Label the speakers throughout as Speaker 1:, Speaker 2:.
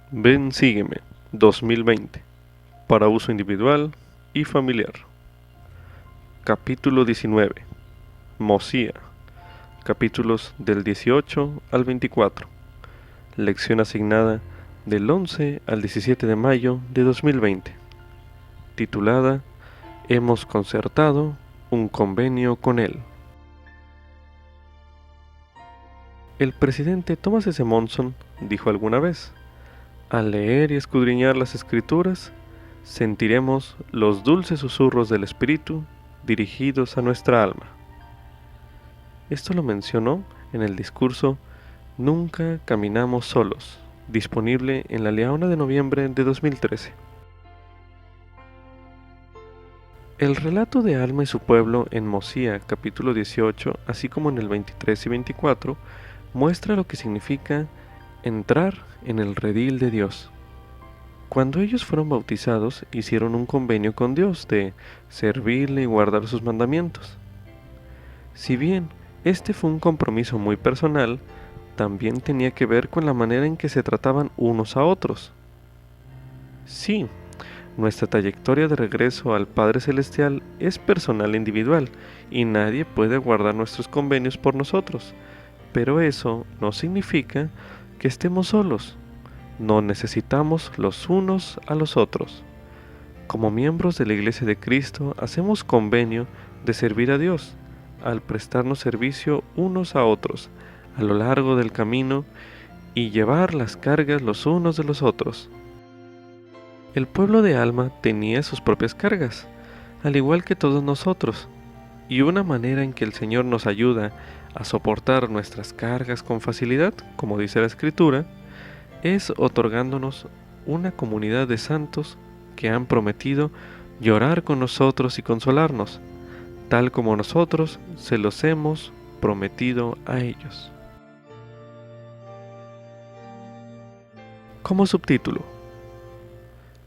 Speaker 1: Ven, sígueme 2020 para uso individual y familiar. Capítulo 19. Mosía. Capítulos del 18 al 24. Lección asignada del 11 al 17 de mayo de 2020. Titulada Hemos concertado un convenio con él. El presidente Thomas S. Monson dijo alguna vez: al leer y escudriñar las Escrituras, sentiremos los dulces susurros del Espíritu dirigidos a nuestra alma. Esto lo mencionó en el discurso Nunca caminamos solos, disponible en la Leona de noviembre de 2013. El relato de Alma y su pueblo en Mosía, capítulo 18, así como en el 23 y 24, muestra lo que significa entrar en el redil de Dios. Cuando ellos fueron bautizados, hicieron un convenio con Dios de servirle y guardar sus mandamientos. Si bien este fue un compromiso muy personal, también tenía que ver con la manera en que se trataban unos a otros. Sí, nuestra trayectoria de regreso al Padre Celestial es personal e individual, y nadie puede guardar nuestros convenios por nosotros, pero eso no significa que estemos solos. No necesitamos los unos a los otros. Como miembros de la Iglesia de Cristo, hacemos convenio de servir a Dios, al prestarnos servicio unos a otros, a lo largo del camino, y llevar las cargas los unos de los otros. El pueblo de Alma tenía sus propias cargas, al igual que todos nosotros, y una manera en que el Señor nos ayuda a soportar nuestras cargas con facilidad, como dice la Escritura, es otorgándonos una comunidad de santos que han prometido llorar con nosotros y consolarnos, tal como nosotros se los hemos prometido a ellos. Como subtítulo: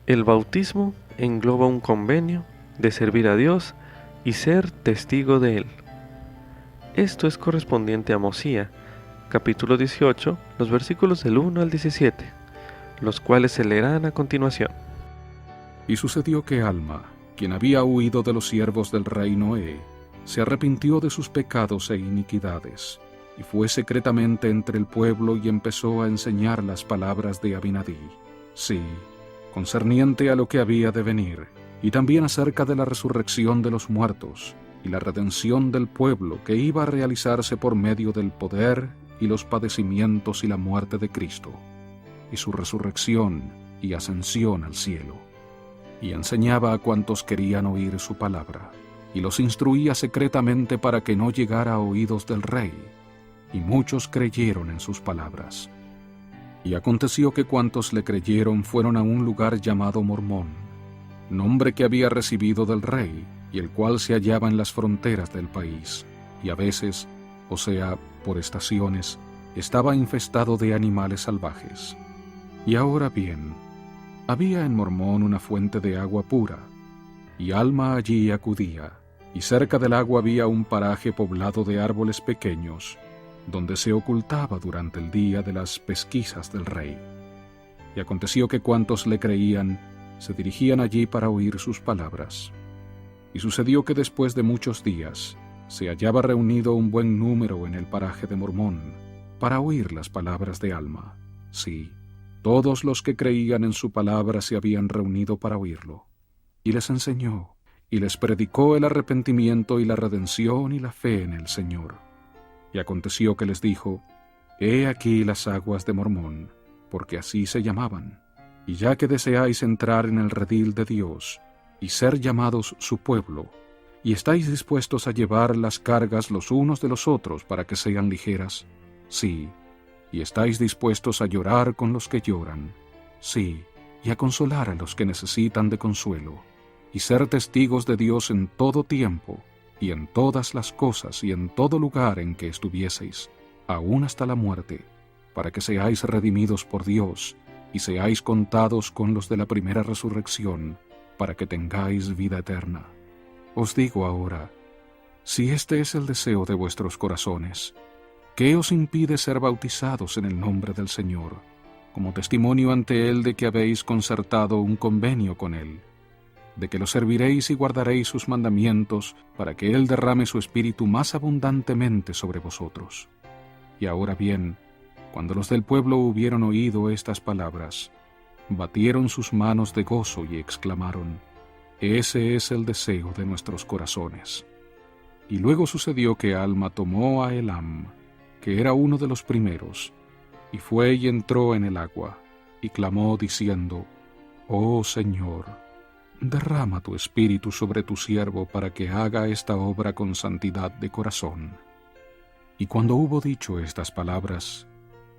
Speaker 1: el bautismo engloba un convenio de servir a Dios y ser testigo de Él. Esto es correspondiente a Mosía, capítulo 18, los versículos del 1 al 17, los cuales se leerán a continuación.
Speaker 2: Y sucedió que Alma, quien había huido de los siervos del rey Noé, se arrepintió de sus pecados e iniquidades, y fue secretamente entre el pueblo y empezó a enseñar las palabras de Abinadí, sí, concerniente a lo que había de venir, y también acerca de la resurrección de los muertos, y la redención del pueblo que iba a realizarse por medio del poder y los padecimientos y la muerte de Cristo, y su resurrección y ascensión al cielo. Y enseñaba a cuantos querían oír su palabra, y los instruía secretamente para que no llegara a oídos del rey, y muchos creyeron en sus palabras. Y aconteció que cuantos le creyeron fueron a un lugar llamado Mormón, nombre que había recibido del rey, y el cual se hallaba en las fronteras del país, y a veces, o sea, por estaciones, estaba infestado de animales salvajes. Y ahora bien, había en Mormón una fuente de agua pura, y Alma allí acudía, y cerca del agua había un paraje poblado de árboles pequeños, donde se ocultaba durante el día de las pesquisas del rey. Y aconteció que cuantos le creían se dirigían allí para oír sus palabras. Y sucedió que después de muchos días se hallaba reunido un buen número en el paraje de Mormón para oír las palabras de Alma. Sí, todos los que creían en su palabra se habían reunido para oírlo. Y les enseñó, y les predicó el arrepentimiento y la redención y la fe en el Señor. Y aconteció que les dijo: He aquí las aguas de Mormón, porque así se llamaban. Y ya que deseáis entrar en el redil de Dios, y ser llamados su pueblo, y estáis dispuestos a llevar las cargas los unos de los otros para que sean ligeras, sí, y estáis dispuestos a llorar con los que lloran, sí, y a consolar a los que necesitan de consuelo, y ser testigos de Dios en todo tiempo, y en todas las cosas y en todo lugar en que estuvieseis, aún hasta la muerte, para que seáis redimidos por Dios, y seáis contados con los de la primera resurrección, para que tengáis vida eterna. Os digo ahora, si este es el deseo de vuestros corazones, ¿qué os impide ser bautizados en el nombre del Señor? como testimonio ante él de que habéis concertado un convenio con él, de que lo serviréis y guardaréis sus mandamientos, para que él derrame su espíritu más abundantemente sobre vosotros. Y ahora bien, cuando los del pueblo hubieron oído estas palabras, batieron sus manos de gozo y exclamaron: «Ese es el deseo de nuestros corazones». Y luego sucedió que Alma tomó a Elam, que era uno de los primeros, y fue y entró en el agua, y clamó diciendo: «Oh Señor, derrama tu espíritu sobre tu siervo para que haga esta obra con santidad de corazón». Y cuando hubo dicho estas palabras,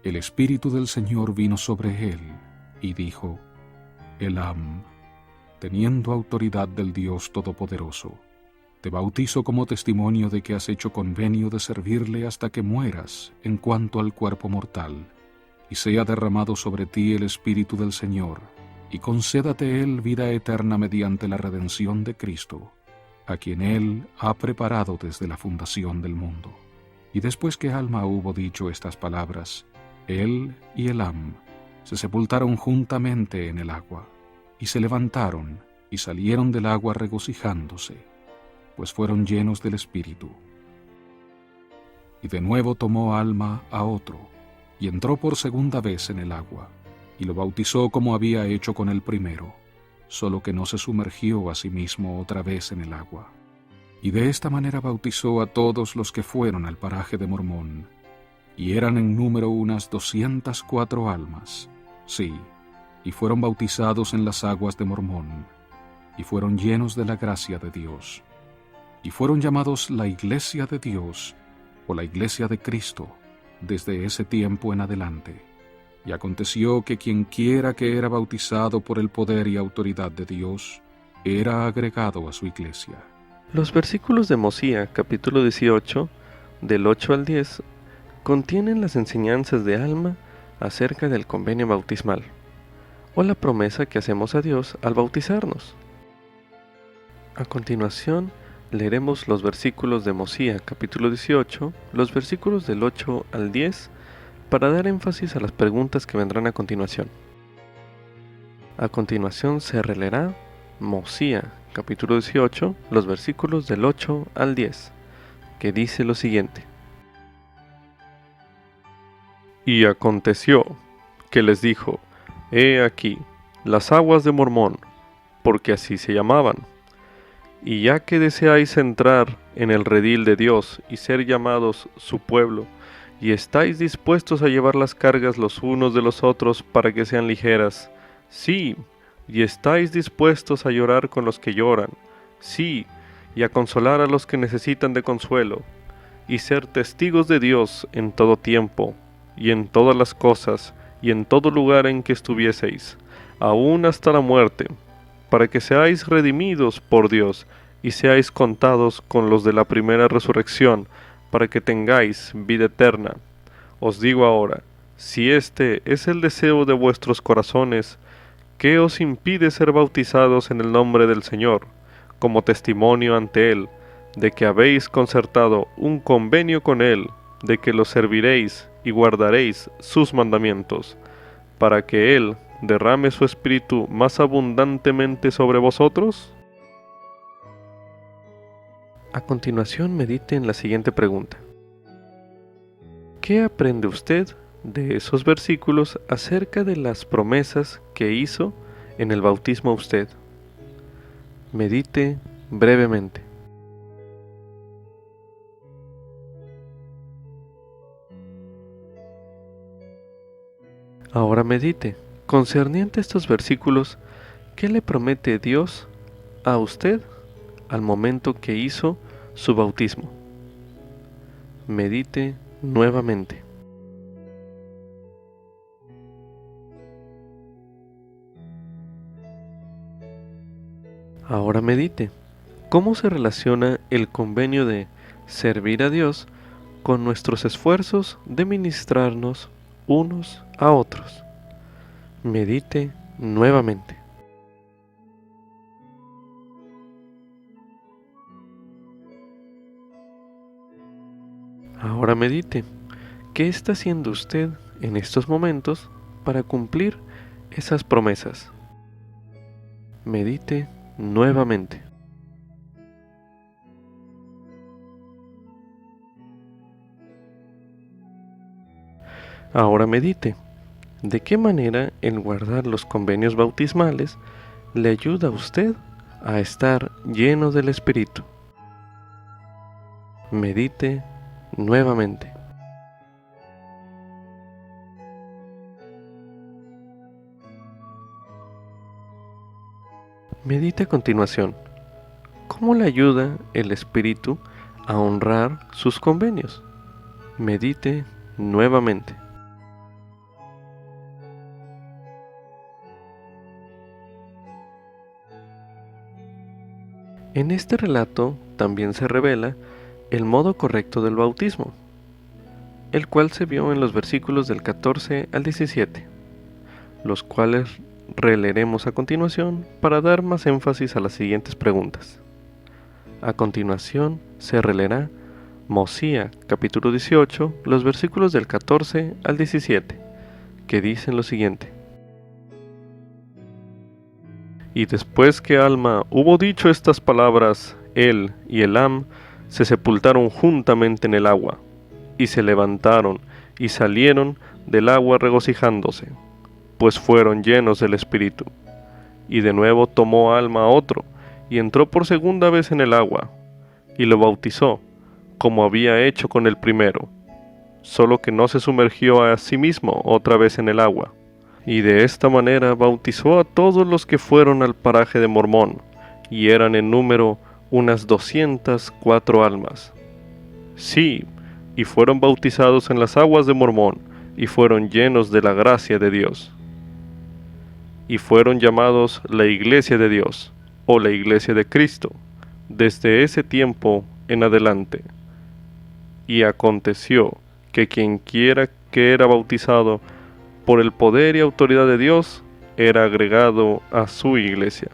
Speaker 2: el Espíritu del Señor vino sobre él, y dijo: «Elam, teniendo autoridad del Dios Todopoderoso, te bautizo como testimonio de que has hecho convenio de servirle hasta que mueras en cuanto al cuerpo mortal, y sea derramado sobre ti el Espíritu del Señor, y concédate él vida eterna mediante la redención de Cristo, a quien él ha preparado desde la fundación del mundo». Y después que Alma hubo dicho estas palabras, él y Elam se sepultaron juntamente en el agua, y se levantaron y salieron del agua regocijándose, pues fueron llenos del Espíritu. Y de nuevo tomó Alma a otro, y entró por segunda vez en el agua, y lo bautizó como había hecho con el primero, solo que no se sumergió a sí mismo otra vez en el agua. Y de esta manera bautizó a todos los que fueron al paraje de Mormón, y eran en número unas 204 almas, sí, y fueron bautizados en las aguas de Mormón, y fueron llenos de la gracia de Dios, y fueron llamados la Iglesia de Dios, o la Iglesia de Cristo, desde ese tiempo en adelante. Y aconteció que quienquiera que era bautizado por el poder y autoridad de Dios, era agregado a su iglesia.
Speaker 1: Los versículos de Mosía, capítulo 18, del 8 al 10, contienen las enseñanzas de Alma acerca del convenio bautismal, o la promesa que hacemos a Dios al bautizarnos. A continuación, leeremos los versículos de Mosía, capítulo 18, los versículos del 8 al 10, para dar énfasis a las preguntas que vendrán a continuación. A continuación se releerá Mosía, capítulo 18, los versículos del 8 al 10, que dice lo siguiente: «Y aconteció que les dijo: He aquí, las aguas de Mormón, porque así se llamaban. Y ya que deseáis entrar en el redil de Dios y ser llamados su pueblo, y estáis dispuestos a llevar las cargas los unos de los otros para que sean ligeras, sí, y estáis dispuestos a llorar con los que lloran, sí, y a consolar a los que necesitan de consuelo, y ser testigos de Dios en todo tiempo, y en todas las cosas, y en todo lugar en que estuvieseis, aún hasta la muerte, para que seáis redimidos por Dios, y seáis contados con los de la primera resurrección, para que tengáis vida eterna. Os digo ahora, si este es el deseo de vuestros corazones, ¿qué os impide ser bautizados en el nombre del Señor, como testimonio ante Él, de que habéis concertado un convenio con Él, de que lo serviréis y guardaréis sus mandamientos, para que Él derrame su espíritu más abundantemente sobre vosotros? A continuación medite en la siguiente pregunta: ¿qué aprende usted de esos versículos acerca de las promesas que hizo en el bautismo a usted? Medite brevemente. Ahora medite, concerniente a estos versículos, ¿qué le promete Dios a usted al momento que hizo su bautismo? Medite nuevamente. Ahora medite, ¿cómo se relaciona el convenio de servir a Dios con nuestros esfuerzos de ministrarnos unos a otros? Medite nuevamente. Ahora medite, ¿qué está haciendo usted en estos momentos para cumplir esas promesas. Medite nuevamente. Ahora medite. ¿De qué manera el guardar los convenios bautismales le ayuda a usted a estar lleno del Espíritu? Medite nuevamente. Medite a continuación. ¿Cómo le ayuda el Espíritu a honrar sus convenios? Medite nuevamente. En este relato también se revela el modo correcto del bautismo, el cual se vio en los versículos del 14 al 17, los cuales releeremos a continuación para dar más énfasis a las siguientes preguntas. A continuación se releerá Mosía capítulo 18, los versículos del 14 al 17, que dicen lo siguiente. Y después que Alma hubo dicho estas palabras, él y Elam se sepultaron juntamente en el agua, y se levantaron y salieron del agua regocijándose, pues fueron llenos del Espíritu. Y de nuevo tomó Alma a otro, y entró por segunda vez en el agua, y lo bautizó, como había hecho con el primero, solo que no se sumergió a sí mismo otra vez en el agua. Y de esta manera bautizó a todos los que fueron al paraje de Mormón, y eran en número unas 204 almas. Sí, y fueron bautizados en las aguas de Mormón, y fueron llenos de la gracia de Dios. Y fueron llamados la Iglesia de Dios, o la Iglesia de Cristo, desde ese tiempo en adelante. Y aconteció que quienquiera que era bautizado por el poder y autoridad de Dios, era agregado a su iglesia.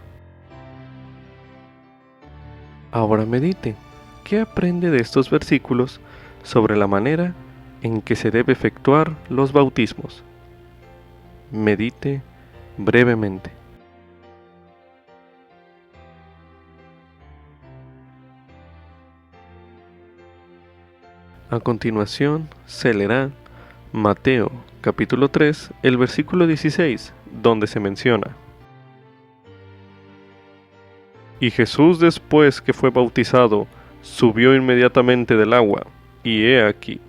Speaker 1: Ahora medite. ¿Qué aprende de estos versículos sobre la manera en que se debe efectuar los bautismos? Medite brevemente. A continuación se leerá Mateo capítulo 3, el versículo 16, donde se menciona: Y Jesús, después que fue bautizado, subió inmediatamente del agua, y he aquí,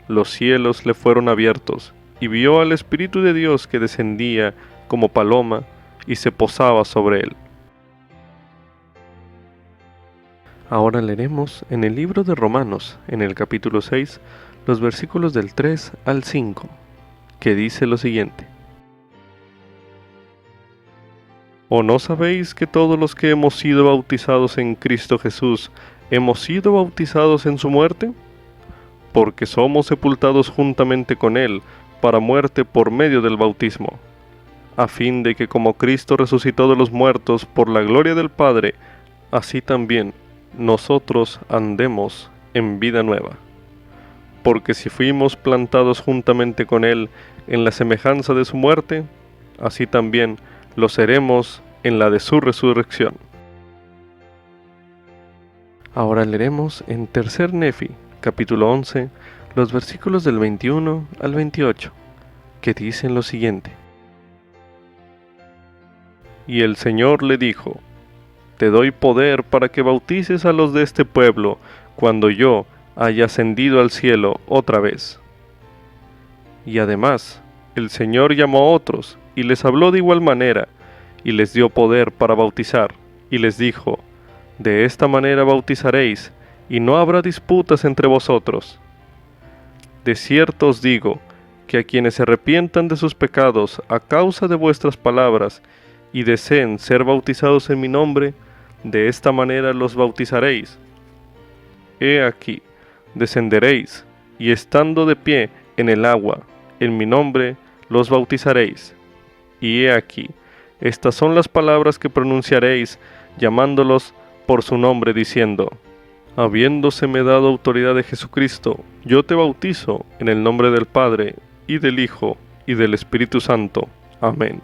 Speaker 1: los cielos le fueron abiertos, y vio al Espíritu de Dios que descendía como paloma y se posaba sobre él. Ahora leeremos en el libro de Romanos, en el capítulo 6, los versículos del 3 al 5, que dice lo siguiente: ¿O no sabéis que todos los que hemos sido bautizados en Cristo Jesús, hemos sido bautizados en su muerte? Porque somos sepultados juntamente con Él para muerte por medio del bautismo, a fin de que como Cristo resucitó de los muertos por la gloria del Padre, así también nosotros andemos en vida nueva. Porque si fuimos plantados juntamente con Él en la semejanza de su muerte, así también lo seremos en la de su resurrección. Ahora leeremos en Tercer Nefi, capítulo 11, los versículos del 21 al 28, que dicen lo siguiente: Y el Señor le dijo: Te doy poder para que bautices a los de este pueblo cuando yo haya ascendido al cielo otra vez. Y además, el Señor llamó a otros y les habló de igual manera, y les dio poder para bautizar, y les dijo: De esta manera bautizaréis, y no habrá disputas entre vosotros. De cierto os digo, que a quienes se arrepientan de sus pecados a causa de vuestras palabras, y deseen ser bautizados en mi nombre, de esta manera los bautizaréis. He aquí, descenderéis, y estando de pie en el agua, en mi nombre los bautizaréis. Y he aquí, estas son las palabras que pronunciaréis, llamándolos por su nombre, diciendo: Habiéndoseme dado autoridad de Jesucristo, yo te bautizo en el nombre del Padre, y del Hijo, y del Espíritu Santo. Amén.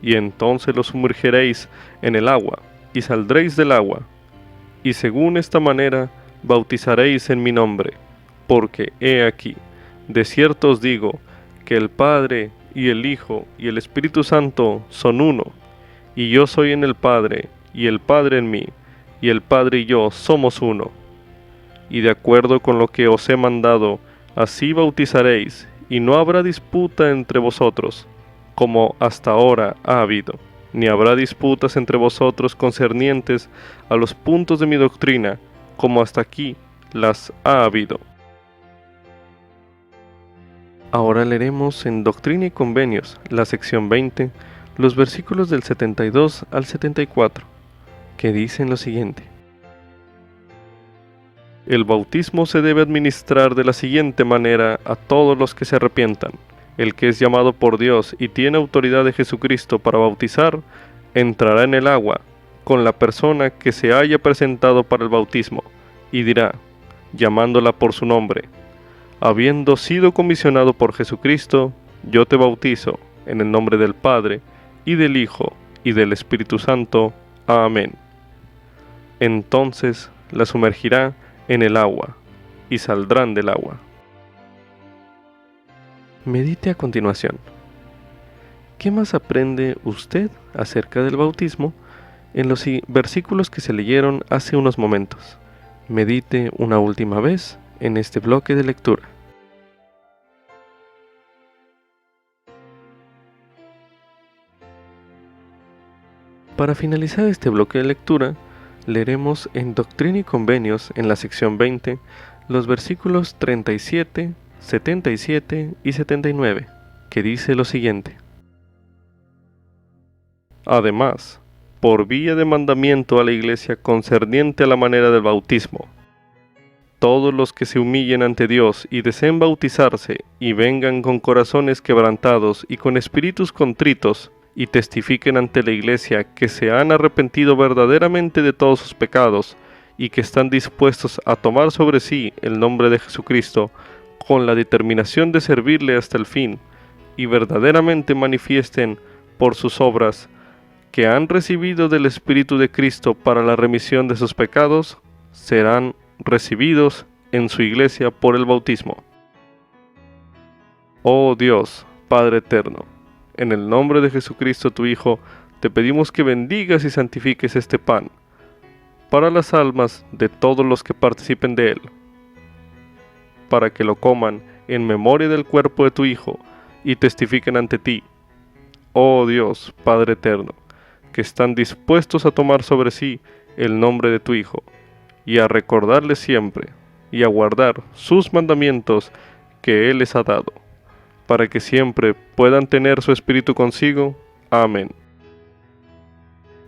Speaker 1: Y entonces los sumergiréis en el agua, y saldréis del agua, y según esta manera bautizaréis en mi nombre, porque he aquí, de cierto os digo, que el Padre y el Hijo y el Espíritu Santo son uno, y yo soy en el Padre, y el Padre en mí, y el Padre y yo somos uno. Y de acuerdo con lo que os he mandado, así bautizaréis, y no habrá disputa entre vosotros, como hasta ahora ha habido, ni habrá disputas entre vosotros concernientes a los puntos de mi doctrina, como hasta aquí las ha habido. Ahora leeremos en Doctrina y Convenios, la sección 20, los versículos del 72 al 74, que dicen lo siguiente. El bautismo se debe administrar de la siguiente manera a todos los que se arrepientan. El que es llamado por Dios y tiene autoridad de Jesucristo para bautizar, entrará en el agua con la persona que se haya presentado para el bautismo, y dirá, llamándola por su nombre, habiendo sido comisionado por Jesucristo, yo te bautizo en el nombre del Padre, y del Hijo, y del Espíritu Santo. Amén. Entonces la sumergirá en el agua, y saldrán del agua. Medite a continuación. ¿Qué más aprende usted acerca del bautismo en los versículos que se leyeron hace unos momentos? Medite una última vez en este bloque de lectura. Para finalizar este bloque de lectura, leeremos en Doctrina y Convenios, en la sección 20, los versículos 37, 77 y 79, que dice lo siguiente. Además, por vía de mandamiento a la Iglesia concerniente a la manera del bautismo, todos los que se humillen ante Dios y deseen bautizarse y vengan con corazones quebrantados y con espíritus contritos y testifiquen ante la Iglesia que se han arrepentido verdaderamente de todos sus pecados y que están dispuestos a tomar sobre sí el nombre de Jesucristo con la determinación de servirle hasta el fin, y verdaderamente manifiesten por sus obras que han recibido del Espíritu de Cristo para la remisión de sus pecados, serán recibidos en su iglesia por el bautismo. Oh Dios, Padre eterno, en el nombre de Jesucristo tu Hijo, te pedimos que bendigas y santifiques este pan, para las almas de todos los que participen de él, para que lo coman en memoria del cuerpo de tu Hijo y testifiquen ante ti, oh Dios, Padre eterno, que están dispuestos a tomar sobre sí el nombre de tu Hijo, y a recordarle siempre, y a guardar sus mandamientos que Él les ha dado, para que siempre puedan tener su Espíritu consigo. Amén.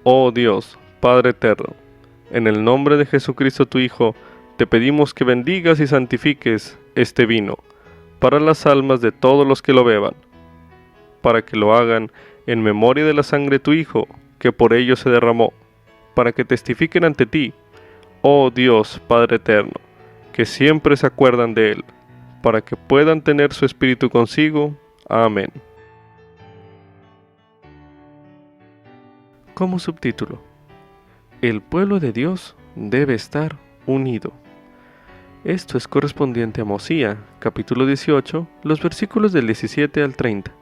Speaker 1: Oh Dios, Padre eterno, en el nombre de Jesucristo tu Hijo, te pedimos que bendigas y santifiques este vino, para las almas de todos los que lo beban, para que lo hagan en memoria de la sangre de tu Hijo, que por ello se derramó, para que testifiquen ante ti, oh Dios, Padre eterno, que siempre se acuerdan de él, para que puedan tener su Espíritu consigo. Amén. Como subtítulo: el pueblo de Dios debe estar unido. Esto es correspondiente a Mosía, capítulo 18, los versículos del 17 al 30,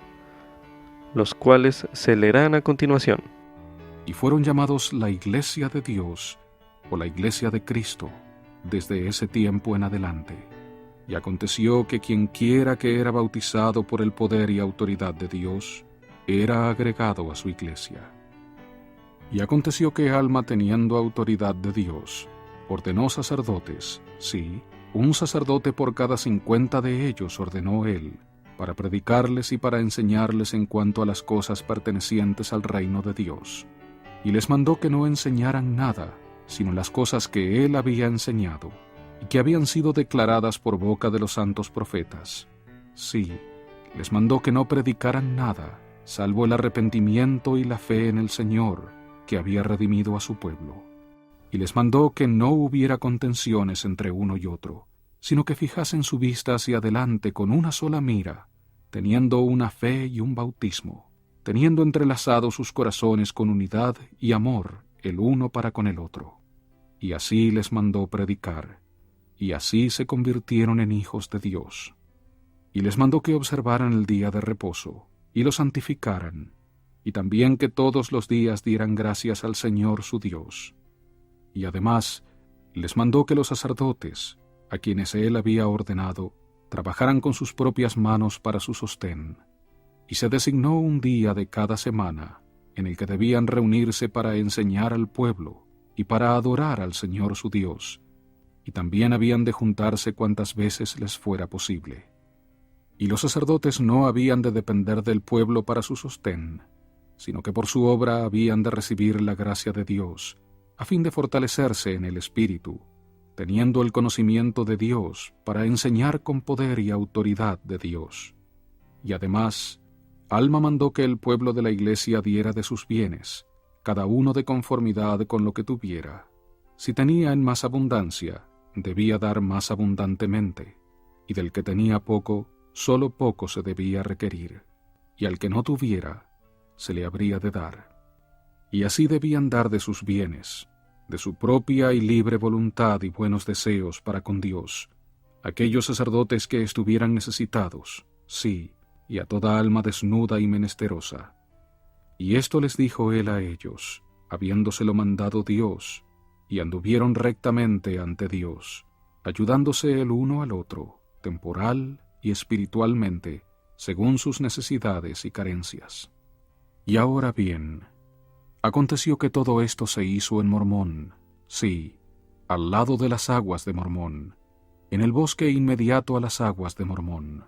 Speaker 1: los cuales se leerán a continuación.
Speaker 2: Y fueron llamados la Iglesia de Dios, o la Iglesia de Cristo, desde ese tiempo en adelante. Y aconteció que quienquiera que era bautizado por el poder y autoridad de Dios, era agregado a su Iglesia. Y aconteció que Alma, teniendo autoridad de Dios, ordenó sacerdotes, sí, un sacerdote por cada 50 de ellos ordenó él, para predicarles y para enseñarles en cuanto a las cosas pertenecientes al reino de Dios. Y les mandó que no enseñaran nada, sino las cosas que él había enseñado, y que habían sido declaradas por boca de los santos profetas. Sí, les mandó que no predicaran nada, salvo el arrepentimiento y la fe en el Señor, que había redimido a su pueblo. Y les mandó que no hubiera contenciones entre uno y otro, sino que fijasen su vista hacia adelante con una sola mira, teniendo una fe y un bautismo, teniendo entrelazados sus corazones con unidad y amor el uno para con el otro. Y así les mandó predicar, y así se convirtieron en hijos de Dios. Y les mandó que observaran el día de reposo, y lo santificaran, y también que todos los días dieran gracias al Señor su Dios. Y además les mandó que los sacerdotes, a quienes él había ordenado, trabajaran con sus propias manos para su sostén. Y se designó un día de cada semana en el que debían reunirse para enseñar al pueblo y para adorar al Señor su Dios, y también habían de juntarse cuantas veces les fuera posible. Y los sacerdotes no habían de depender del pueblo para su sostén, sino que por su obra habían de recibir la gracia de Dios, a fin de fortalecerse en el Espíritu, teniendo el conocimiento de Dios para enseñar con poder y autoridad de Dios. Y además, Alma mandó que el pueblo de la iglesia diera de sus bienes, cada uno de conformidad con lo que tuviera. Si tenía en más abundancia, debía dar más abundantemente, y del que tenía poco, solo poco se debía requerir, y al que no tuviera, se le habría de dar. Y así debían dar de sus bienes, de su propia y libre voluntad y buenos deseos para con Dios, aquellos sacerdotes que estuvieran necesitados, sí, y a toda alma desnuda y menesterosa. Y esto les dijo él a ellos, habiéndoselo mandado Dios, y anduvieron rectamente ante Dios, ayudándose el uno al otro, temporal y espiritualmente, según sus necesidades y carencias. Y ahora bien, aconteció que todo esto se hizo en Mormón, sí, al lado de las aguas de Mormón, en el bosque inmediato a las aguas de Mormón,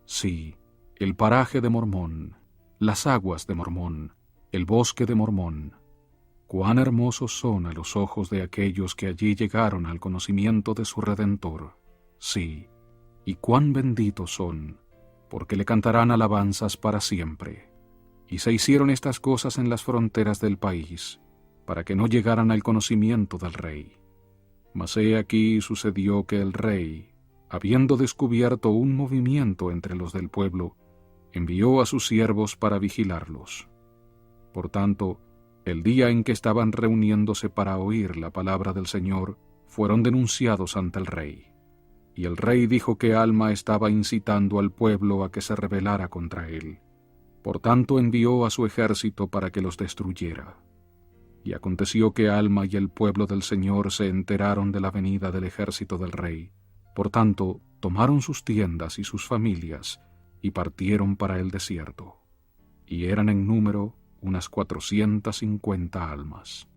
Speaker 2: sí, el paraje de Mormón, las aguas de Mormón, el bosque de Mormón. Cuán hermosos son a los ojos de aquellos que allí llegaron al conocimiento de su Redentor, sí, y cuán benditos son, porque le cantarán alabanzas para siempre. Y se hicieron estas cosas en las fronteras del país, para que no llegaran al conocimiento del rey. Mas he aquí sucedió que el rey, habiendo descubierto un movimiento entre los del pueblo, envió a sus siervos para vigilarlos. Por tanto, el día en que estaban reuniéndose para oír la palabra del Señor, fueron denunciados ante el rey. Y el rey dijo que Alma estaba incitando al pueblo a que se rebelara contra él. Por tanto envió a su ejército para que los destruyera. Y aconteció que Alma y el pueblo del Señor se enteraron de la venida del ejército del rey. Por tanto, tomaron sus tiendas y sus familias, y partieron para el desierto. Y eran en número unas 450 almas.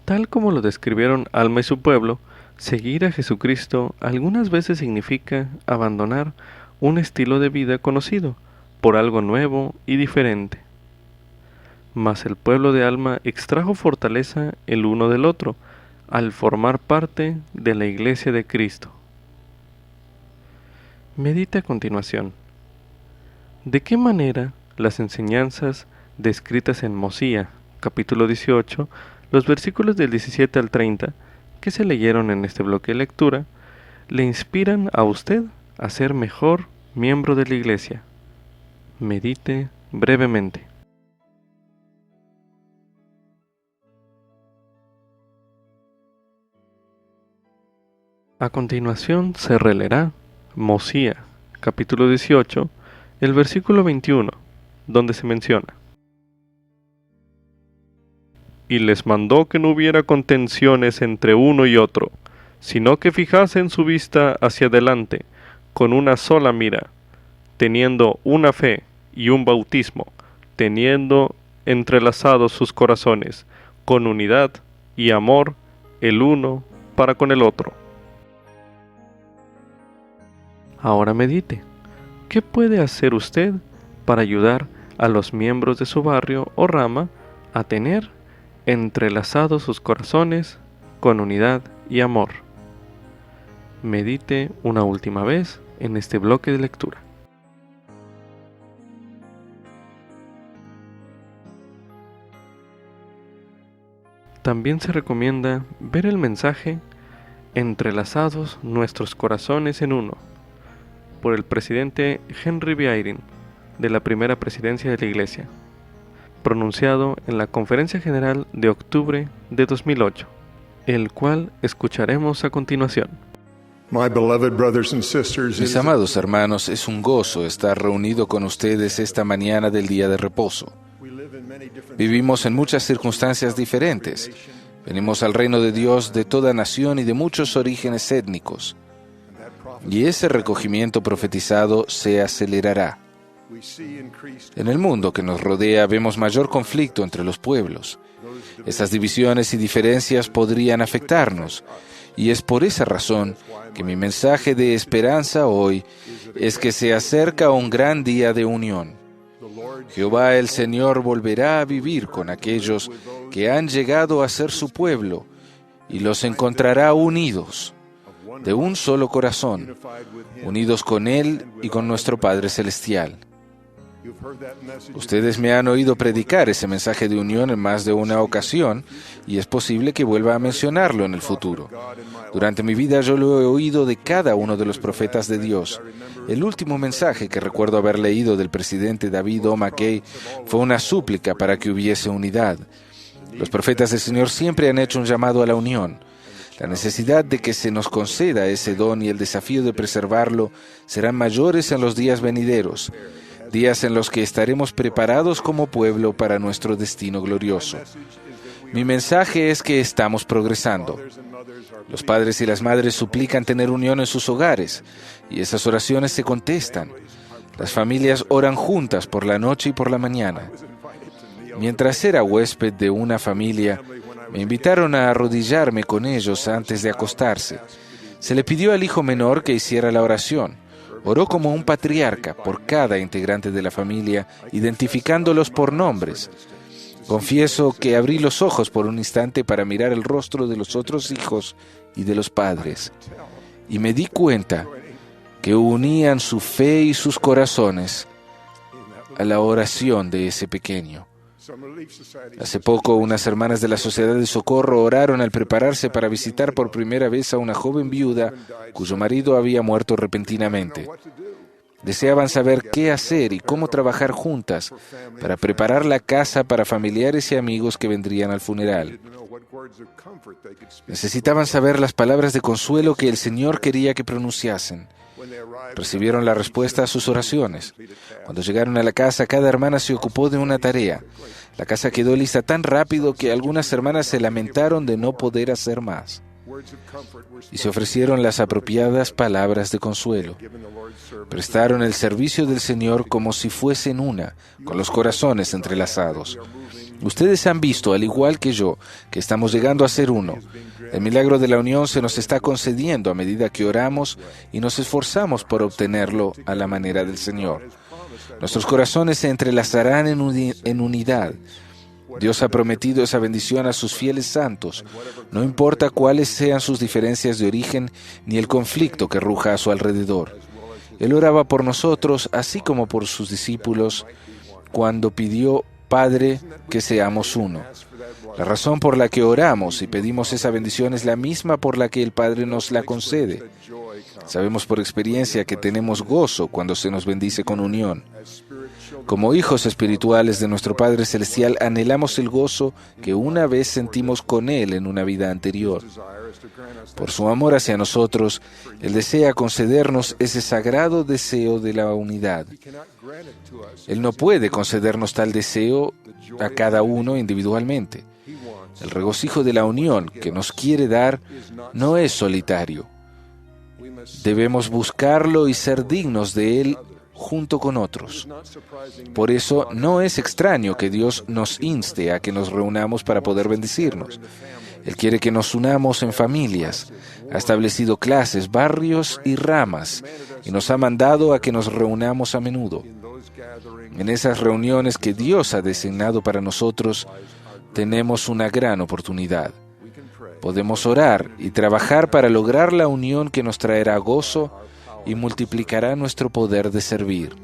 Speaker 1: Tal como lo describieron Alma y su pueblo, seguir a Jesucristo algunas veces significa abandonar un estilo de vida conocido por algo nuevo y diferente. Mas el pueblo de Alma extrajo fortaleza el uno del otro al formar parte de la Iglesia de Cristo. Medite a continuación. ¿De qué manera las enseñanzas descritas en Mosía, capítulo 18, los versículos del 17 al 30, que se leyeron en este bloque de lectura, le inspiran a usted a ser mejor miembro de la Iglesia? Medite brevemente. A continuación se releerá Mosía, capítulo 18, el versículo 21, donde se menciona: Y les mandó que no hubiera contenciones entre uno y otro, sino que fijasen su vista hacia adelante, con una sola mira, teniendo una fe y un bautismo, teniendo entrelazados sus corazones, con unidad y amor el uno para con el otro. Ahora medite, ¿qué puede hacer usted para ayudar a los miembros de su barrio o rama a tener entrelazados sus corazones con unidad y amor? Medite una última vez en este bloque de lectura. También se recomienda ver el mensaje Entrelazados nuestros corazones en uno, por el presidente Henry B. Eyring, de la primera presidencia de la Iglesia, pronunciado en la Conferencia General de octubre de 2008, el cual escucharemos a continuación.
Speaker 3: Mis amados hermanos, es un gozo estar reunido con ustedes esta mañana del día de reposo. Vivimos en muchas circunstancias diferentes. Venimos al reino de Dios de toda nación y de muchos orígenes étnicos. Y ese recogimiento profetizado se acelerará. En el mundo que nos rodea vemos mayor conflicto entre los pueblos. Estas divisiones y diferencias podrían afectarnos. Y es por esa razón que mi mensaje de esperanza hoy es que se acerca un gran día de unión. Jehová el Señor volverá a vivir con aquellos que han llegado a ser su pueblo y los encontrará unidos, de un solo corazón, unidos con Él y con nuestro Padre Celestial. Ustedes me han oído predicar ese mensaje de unión en más de una ocasión y es posible que vuelva a mencionarlo en el futuro. Durante mi vida yo lo he oído de cada uno de los profetas de Dios. El último mensaje que recuerdo haber leído del presidente David O. McKay fue una súplica para que hubiese unidad. Los profetas del Señor siempre han hecho un llamado a la unión. La necesidad de que se nos conceda ese don y el desafío de preservarlo serán mayores en los días venideros. Días en los que estaremos preparados como pueblo para nuestro destino glorioso. Mi mensaje es que estamos progresando. Los padres y las madres suplican tener unión en sus hogares, y esas oraciones se contestan. Las familias oran juntas por la noche y por la mañana. Mientras era huésped de una familia, me invitaron a arrodillarme con ellos antes de acostarse. Se le pidió al hijo menor que hiciera la oración. Oró como un patriarca por cada integrante de la familia, identificándolos por nombres. Confieso que abrí los ojos por un instante para mirar el rostro de los otros hijos y de los padres, y me di cuenta que unían su fe y sus corazones a la oración de ese pequeño. Hace poco, unas hermanas de la Sociedad de Socorro oraron al prepararse para visitar por primera vez a una joven viuda cuyo marido había muerto repentinamente. Deseaban saber qué hacer y cómo trabajar juntas para preparar la casa para familiares y amigos que vendrían al funeral. Necesitaban saber las palabras de consuelo que el Señor quería que pronunciasen. Recibieron la respuesta a sus oraciones. Cuando llegaron a la casa, cada hermana se ocupó de una tarea. La casa quedó lista tan rápido que algunas hermanas se lamentaron de no poder hacer más. Y se ofrecieron las apropiadas palabras de consuelo. Prestaron el servicio del Señor como si fuesen una, con los corazones entrelazados. Ustedes han visto, al igual que yo, que estamos llegando a ser uno. El milagro de la unión se nos está concediendo a medida que oramos y nos esforzamos por obtenerlo a la manera del Señor. Nuestros corazones se entrelazarán en unidad. Dios ha prometido esa bendición a sus fieles santos, no importa cuáles sean sus diferencias de origen ni el conflicto que ruja a su alrededor. Él oraba por nosotros, así como por sus discípulos, cuando pidió, Padre, que seamos uno. La razón por la que oramos y pedimos esa bendición es la misma por la que el Padre nos la concede. Sabemos por experiencia que tenemos gozo cuando se nos bendice con unión. Como hijos espirituales de nuestro Padre Celestial, anhelamos el gozo que una vez sentimos con Él en una vida anterior. Por su amor hacia nosotros, Él desea concedernos ese sagrado deseo de la unidad. Él no puede concedernos tal deseo a cada uno individualmente. El regocijo de la unión que nos quiere dar no es solitario. Debemos buscarlo y ser dignos de Él junto con otros. Por eso no es extraño que Dios nos inste a que nos reunamos para poder bendecirnos. Él quiere que nos unamos en familias, ha establecido clases, barrios y ramas, y nos ha mandado a que nos reunamos a menudo. En esas reuniones que Dios ha designado para nosotros, tenemos una gran oportunidad. Podemos orar y trabajar para lograr la unión que nos traerá gozo y multiplicará nuestro poder de servir.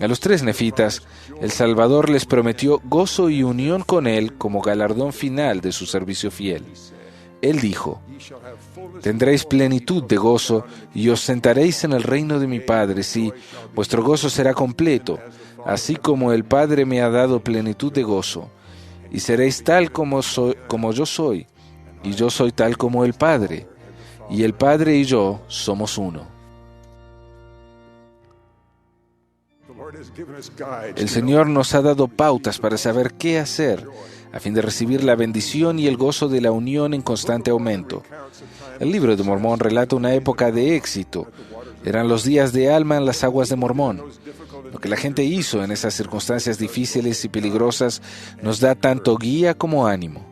Speaker 3: A los 3 nefitas, el Salvador les prometió gozo y unión con Él como galardón final de su servicio fiel. Él dijo: tendréis plenitud de gozo y os sentaréis en el reino de mi Padre. Sí, vuestro gozo será completo, así como el Padre me ha dado plenitud de gozo. Y seréis tal como yo soy, y yo soy tal como el Padre, y el Padre y yo somos uno. El Señor nos ha dado pautas para saber qué hacer, a fin de recibir la bendición y el gozo de la unión en constante aumento. El libro de Mormón relata una época de éxito. Eran los días de Alma en las aguas de Mormón. Lo que la gente hizo en esas circunstancias difíciles y peligrosas nos da tanto guía como ánimo.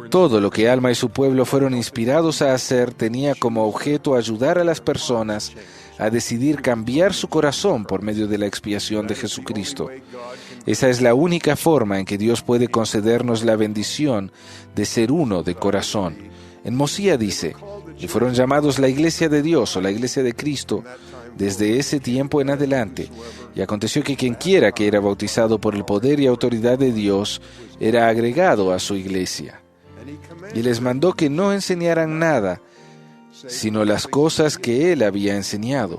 Speaker 3: Todo lo que Alma y su pueblo fueron inspirados a hacer tenía como objeto ayudar a las personas a decidir cambiar su corazón por medio de la expiación de Jesucristo. Esa es la única forma en que Dios puede concedernos la bendición de ser uno de corazón. En Mosía dice: y fueron llamados la Iglesia de Dios o la Iglesia de Cristo desde ese tiempo en adelante. Y aconteció que quienquiera que era bautizado por el poder y autoridad de Dios era agregado a su iglesia. Y les mandó que no enseñaran nada, sino las cosas que él había enseñado,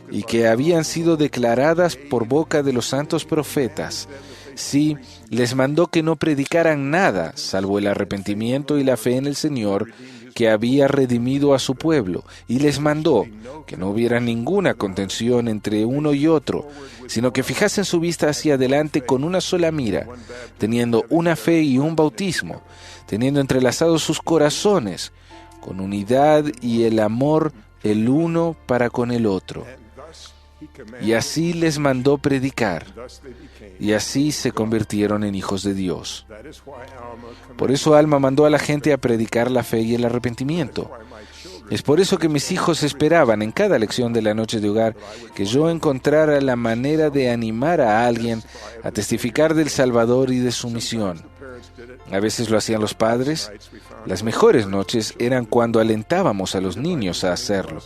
Speaker 3: y que habían sido declaradas por boca de los santos profetas. Sí, les mandó que no predicaran nada, salvo el arrepentimiento y la fe en el Señor, que había redimido a su pueblo, y les mandó que no hubiera ninguna contención entre uno y otro, sino que fijasen su vista hacia adelante con una sola mira, teniendo una fe y un bautismo, teniendo entrelazados sus corazones, con unidad y el amor el uno para con el otro. Y así les mandó predicar, y así se convirtieron en hijos de Dios. Por eso Alma mandó a la gente a predicar la fe y el arrepentimiento. Es por eso que mis hijos esperaban en cada lección de la noche de hogar que yo encontrara la manera de animar a alguien a testificar del Salvador y de su misión. A veces lo hacían los padres. Las mejores noches eran cuando alentábamos a los niños a hacerlo,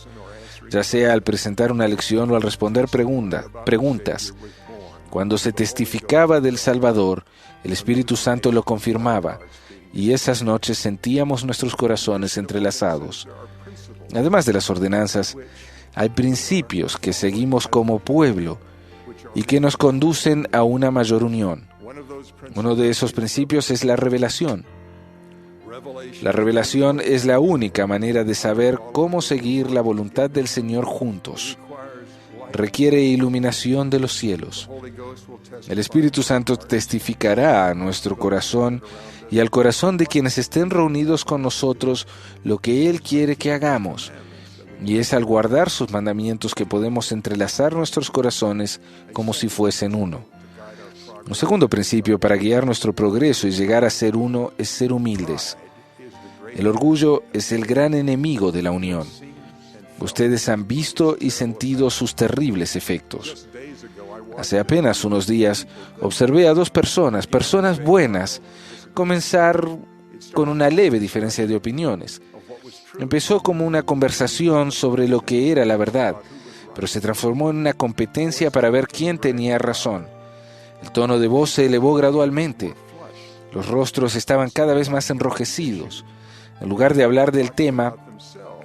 Speaker 3: ya sea al presentar una lección o al responder preguntas. Cuando se testificaba del Salvador, el Espíritu Santo lo confirmaba, y esas noches sentíamos nuestros corazones entrelazados. Además de las ordenanzas, hay principios que seguimos como pueblo y que nos conducen a una mayor unión. Uno de esos principios es la revelación. La revelación es la única manera de saber cómo seguir la voluntad del Señor juntos. Requiere iluminación de los cielos. El Espíritu Santo testificará a nuestro corazón y al corazón de quienes estén reunidos con nosotros lo que Él quiere que hagamos. Y es al guardar sus mandamientos que podemos entrelazar nuestros corazones como si fuesen uno. Un segundo principio para guiar nuestro progreso y llegar a ser uno es ser humildes. El orgullo es el gran enemigo de la unión. Ustedes han visto y sentido sus terribles efectos. Hace apenas unos días observé a dos personas buenas, comenzar con una leve diferencia de opiniones. Empezó como una conversación sobre lo que era la verdad, pero se transformó en una competencia para ver quién tenía razón. El tono de voz se elevó gradualmente. Los rostros estaban cada vez más enrojecidos. En lugar de hablar del tema,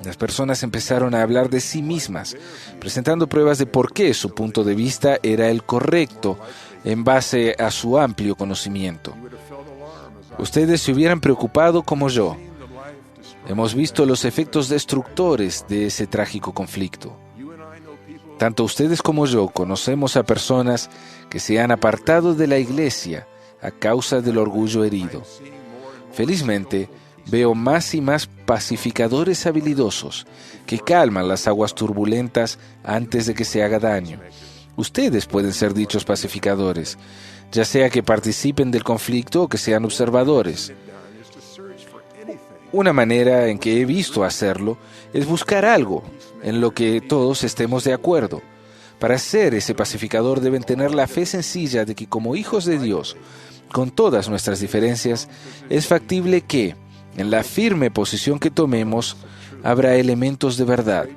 Speaker 3: las personas empezaron a hablar de sí mismas, presentando pruebas de por qué su punto de vista era el correcto en base a su amplio conocimiento. Ustedes se hubieran preocupado como yo. Hemos visto los efectos destructores de ese trágico conflicto. Tanto ustedes como yo conocemos a personas que se han apartado de la iglesia a causa del orgullo herido. Felizmente, veo más y más pacificadores habilidosos que calman las aguas turbulentas antes de que se haga daño. Ustedes pueden ser dichos pacificadores, ya sea que participen del conflicto o que sean observadores. Una manera en que he visto hacerlo es buscar algo en lo que todos estemos de acuerdo. Para ser ese pacificador deben tener la fe sencilla de que como hijos de Dios, con todas nuestras diferencias, es factible que, en la firme posición que tomemos, habrá elementos de verdad.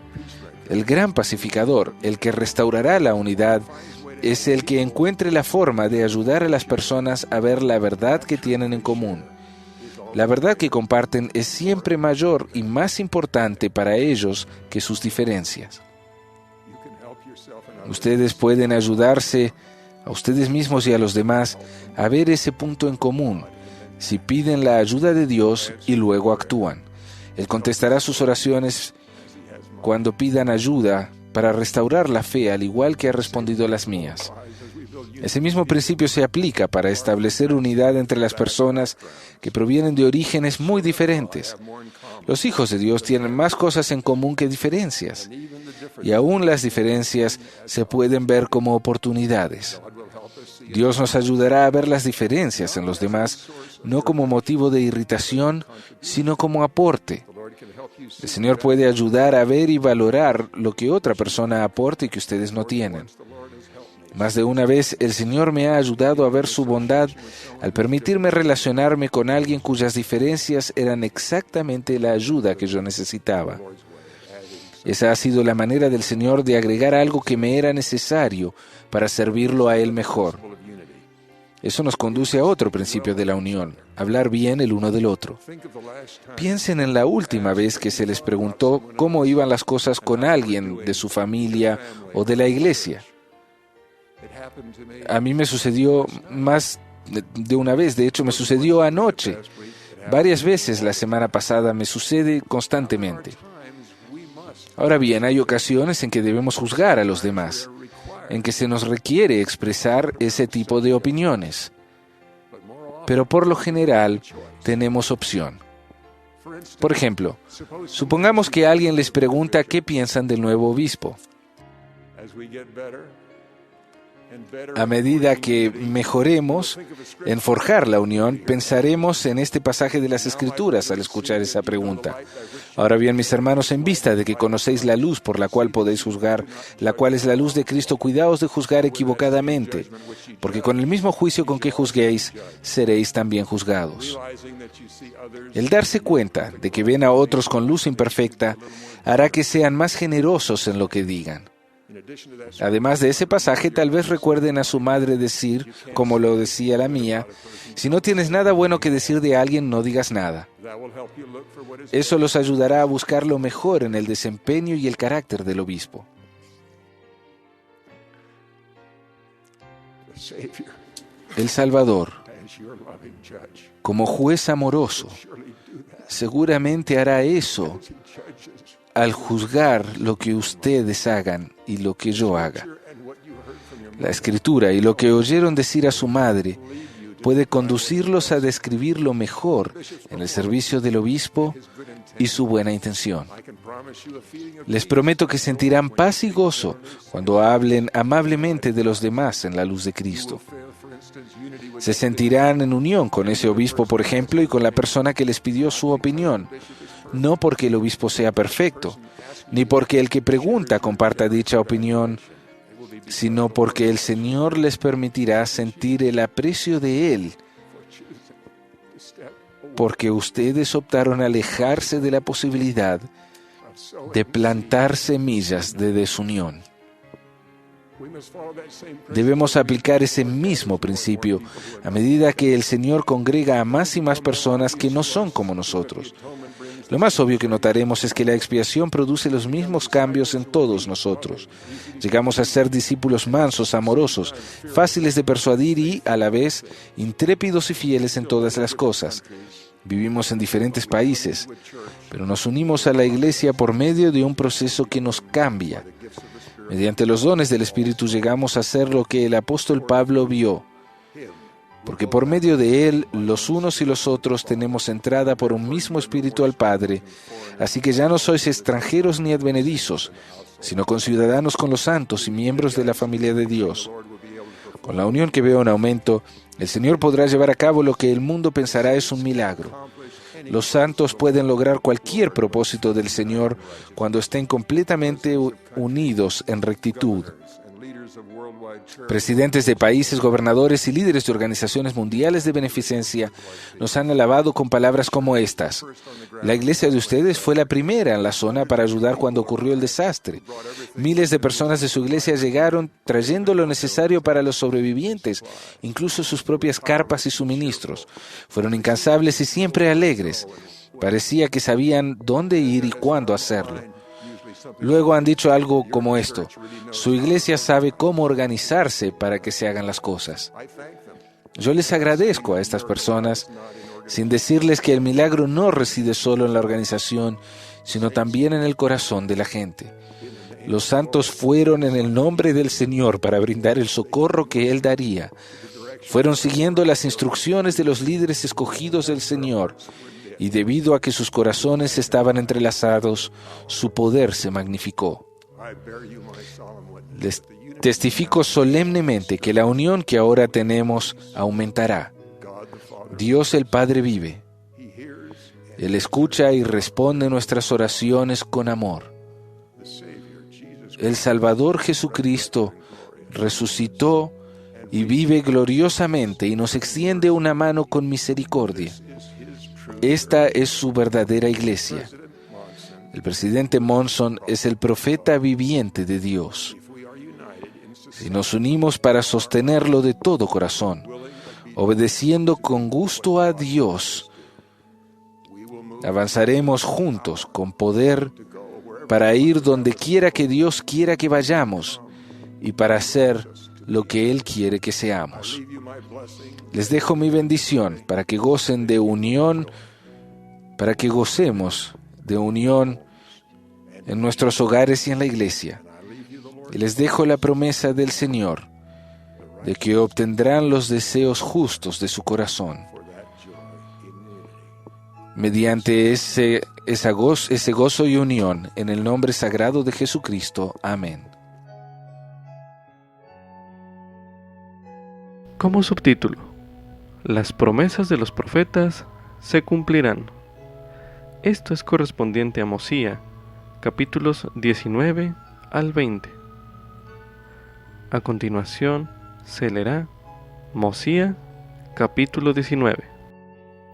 Speaker 3: El gran pacificador, el que restaurará la unidad, es el que encuentre la forma de ayudar a las personas a ver la verdad que tienen en común. La verdad que comparten es siempre mayor y más importante para ellos que sus diferencias. Ustedes pueden ayudarse a ustedes mismos y a los demás a ver ese punto en común si piden la ayuda de Dios y luego actúan. Él contestará sus oraciones cuando pidan ayuda para restaurar la fe, al igual que ha respondido las mías. Ese mismo principio se aplica para establecer unidad entre las personas que provienen de orígenes muy diferentes. Los hijos de Dios tienen más cosas en común que diferencias, y aún las diferencias se pueden ver como oportunidades. Dios nos ayudará a ver las diferencias en los demás, no como motivo de irritación, sino como aporte. El Señor puede ayudar a ver y valorar lo que otra persona aporta y que ustedes no tienen. Más de una vez el Señor me ha ayudado a ver su bondad al permitirme relacionarme con alguien cuyas diferencias eran exactamente la ayuda que yo necesitaba. Esa ha sido la manera del Señor de agregar algo que me era necesario para servirlo a Él mejor. Eso nos conduce a otro principio de la unión, hablar bien el uno del otro. Piensen en la última vez que se les preguntó cómo iban las cosas con alguien de su familia o de la iglesia. A mí me sucedió más de una vez, de hecho me sucedió anoche. Varias veces la semana pasada, me sucede constantemente. Ahora bien, hay ocasiones en que debemos juzgar a los demás, en que se nos requiere expresar ese tipo de opiniones. Pero por lo general tenemos opción. Por ejemplo, supongamos que alguien les pregunta qué piensan del nuevo obispo. A medida que mejoremos en forjar la unión, pensaremos en este pasaje de las Escrituras al escuchar esa pregunta. Ahora bien, mis hermanos, en vista de que conocéis la luz por la cual podéis juzgar, la cual es la luz de Cristo, cuidaos de juzgar equivocadamente, porque con el mismo juicio con que juzguéis, seréis también juzgados. El darse cuenta de que ven a otros con luz imperfecta hará que sean más generosos en lo que digan. Además de ese pasaje, tal vez recuerden a su madre decir, como lo decía la mía, si no tienes nada bueno que decir de alguien, no digas nada. Eso los ayudará a buscar lo mejor en el desempeño y el carácter del obispo. El Salvador, como juez amoroso, seguramente hará eso al juzgar lo que ustedes hagan y lo que yo haga. La Escritura y lo que oyeron decir a su madre puede conducirlos a describir lo mejor en el servicio del obispo y su buena intención. Les prometo que sentirán paz y gozo cuando hablen amablemente de los demás en la luz de Cristo. Se sentirán en unión con ese obispo, por ejemplo, y con la persona que les pidió su opinión, no porque el obispo sea perfecto, ni porque el que pregunta comparta dicha opinión, sino porque el Señor les permitirá sentir el aprecio de Él, porque ustedes optaron a alejarse de la posibilidad de plantar semillas de desunión. Debemos aplicar ese mismo principio a medida que el Señor congrega a más y más personas que no son como nosotros. Lo más obvio que notaremos es que la expiación produce los mismos cambios en todos nosotros. Llegamos a ser discípulos mansos, amorosos, fáciles de persuadir y, a la vez, intrépidos y fieles en todas las cosas. Vivimos en diferentes países, pero nos unimos a la Iglesia por medio de un proceso que nos cambia. Mediante los dones del Espíritu llegamos a ser lo que el apóstol Pablo vio, porque por medio de Él, los unos y los otros tenemos entrada por un mismo Espíritu al Padre. Así que ya no sois extranjeros ni advenedizos, sino conciudadanos con los santos y miembros de la familia de Dios. Con la unión que veo en aumento, el Señor podrá llevar a cabo lo que el mundo pensará es un milagro. Los santos pueden lograr cualquier propósito del Señor cuando estén completamente unidos en rectitud. Presidentes de países, gobernadores y líderes de organizaciones mundiales de beneficencia nos han alabado con palabras como estas. La iglesia de ustedes fue la primera en la zona para ayudar cuando ocurrió el desastre. Miles de personas de su iglesia llegaron trayendo lo necesario para los sobrevivientes, incluso sus propias carpas y suministros. Fueron incansables y siempre alegres. Parecía que sabían dónde ir y cuándo hacerlo. Luego han dicho algo como esto: su iglesia sabe cómo organizarse para que se hagan las cosas. Yo les agradezco a estas personas, sin decirles que el milagro no reside solo en la organización, sino también en el corazón de la gente. Los santos fueron en el nombre del Señor para brindar el socorro que Él daría. Fueron siguiendo las instrucciones de los líderes escogidos del Señor. Y debido a que sus corazones estaban entrelazados, su poder se magnificó. Les testifico solemnemente que la unión que ahora tenemos aumentará. Dios el Padre vive. Él escucha y responde nuestras oraciones con amor. El Salvador Jesucristo resucitó y vive gloriosamente y nos extiende una mano con misericordia. Esta es su verdadera iglesia. El presidente Monson es el profeta viviente de Dios. Si nos unimos para sostenerlo de todo corazón, obedeciendo con gusto a Dios, avanzaremos juntos con poder para ir donde quiera que Dios quiera que vayamos y para hacer lo que Él quiere que seamos. Les dejo mi bendición para que gocen de unión, para que gocemos de unión en nuestros hogares y en la iglesia. Y les dejo la promesa del Señor de que obtendrán los deseos justos de su corazón. Mediante ese gozo y unión, en el nombre sagrado de Jesucristo. Amén.
Speaker 1: Como subtítulo: las promesas de los profetas se cumplirán. Esto es correspondiente a Mosía, capítulos 19 al 20. A continuación se leerá Mosía, capítulo 19.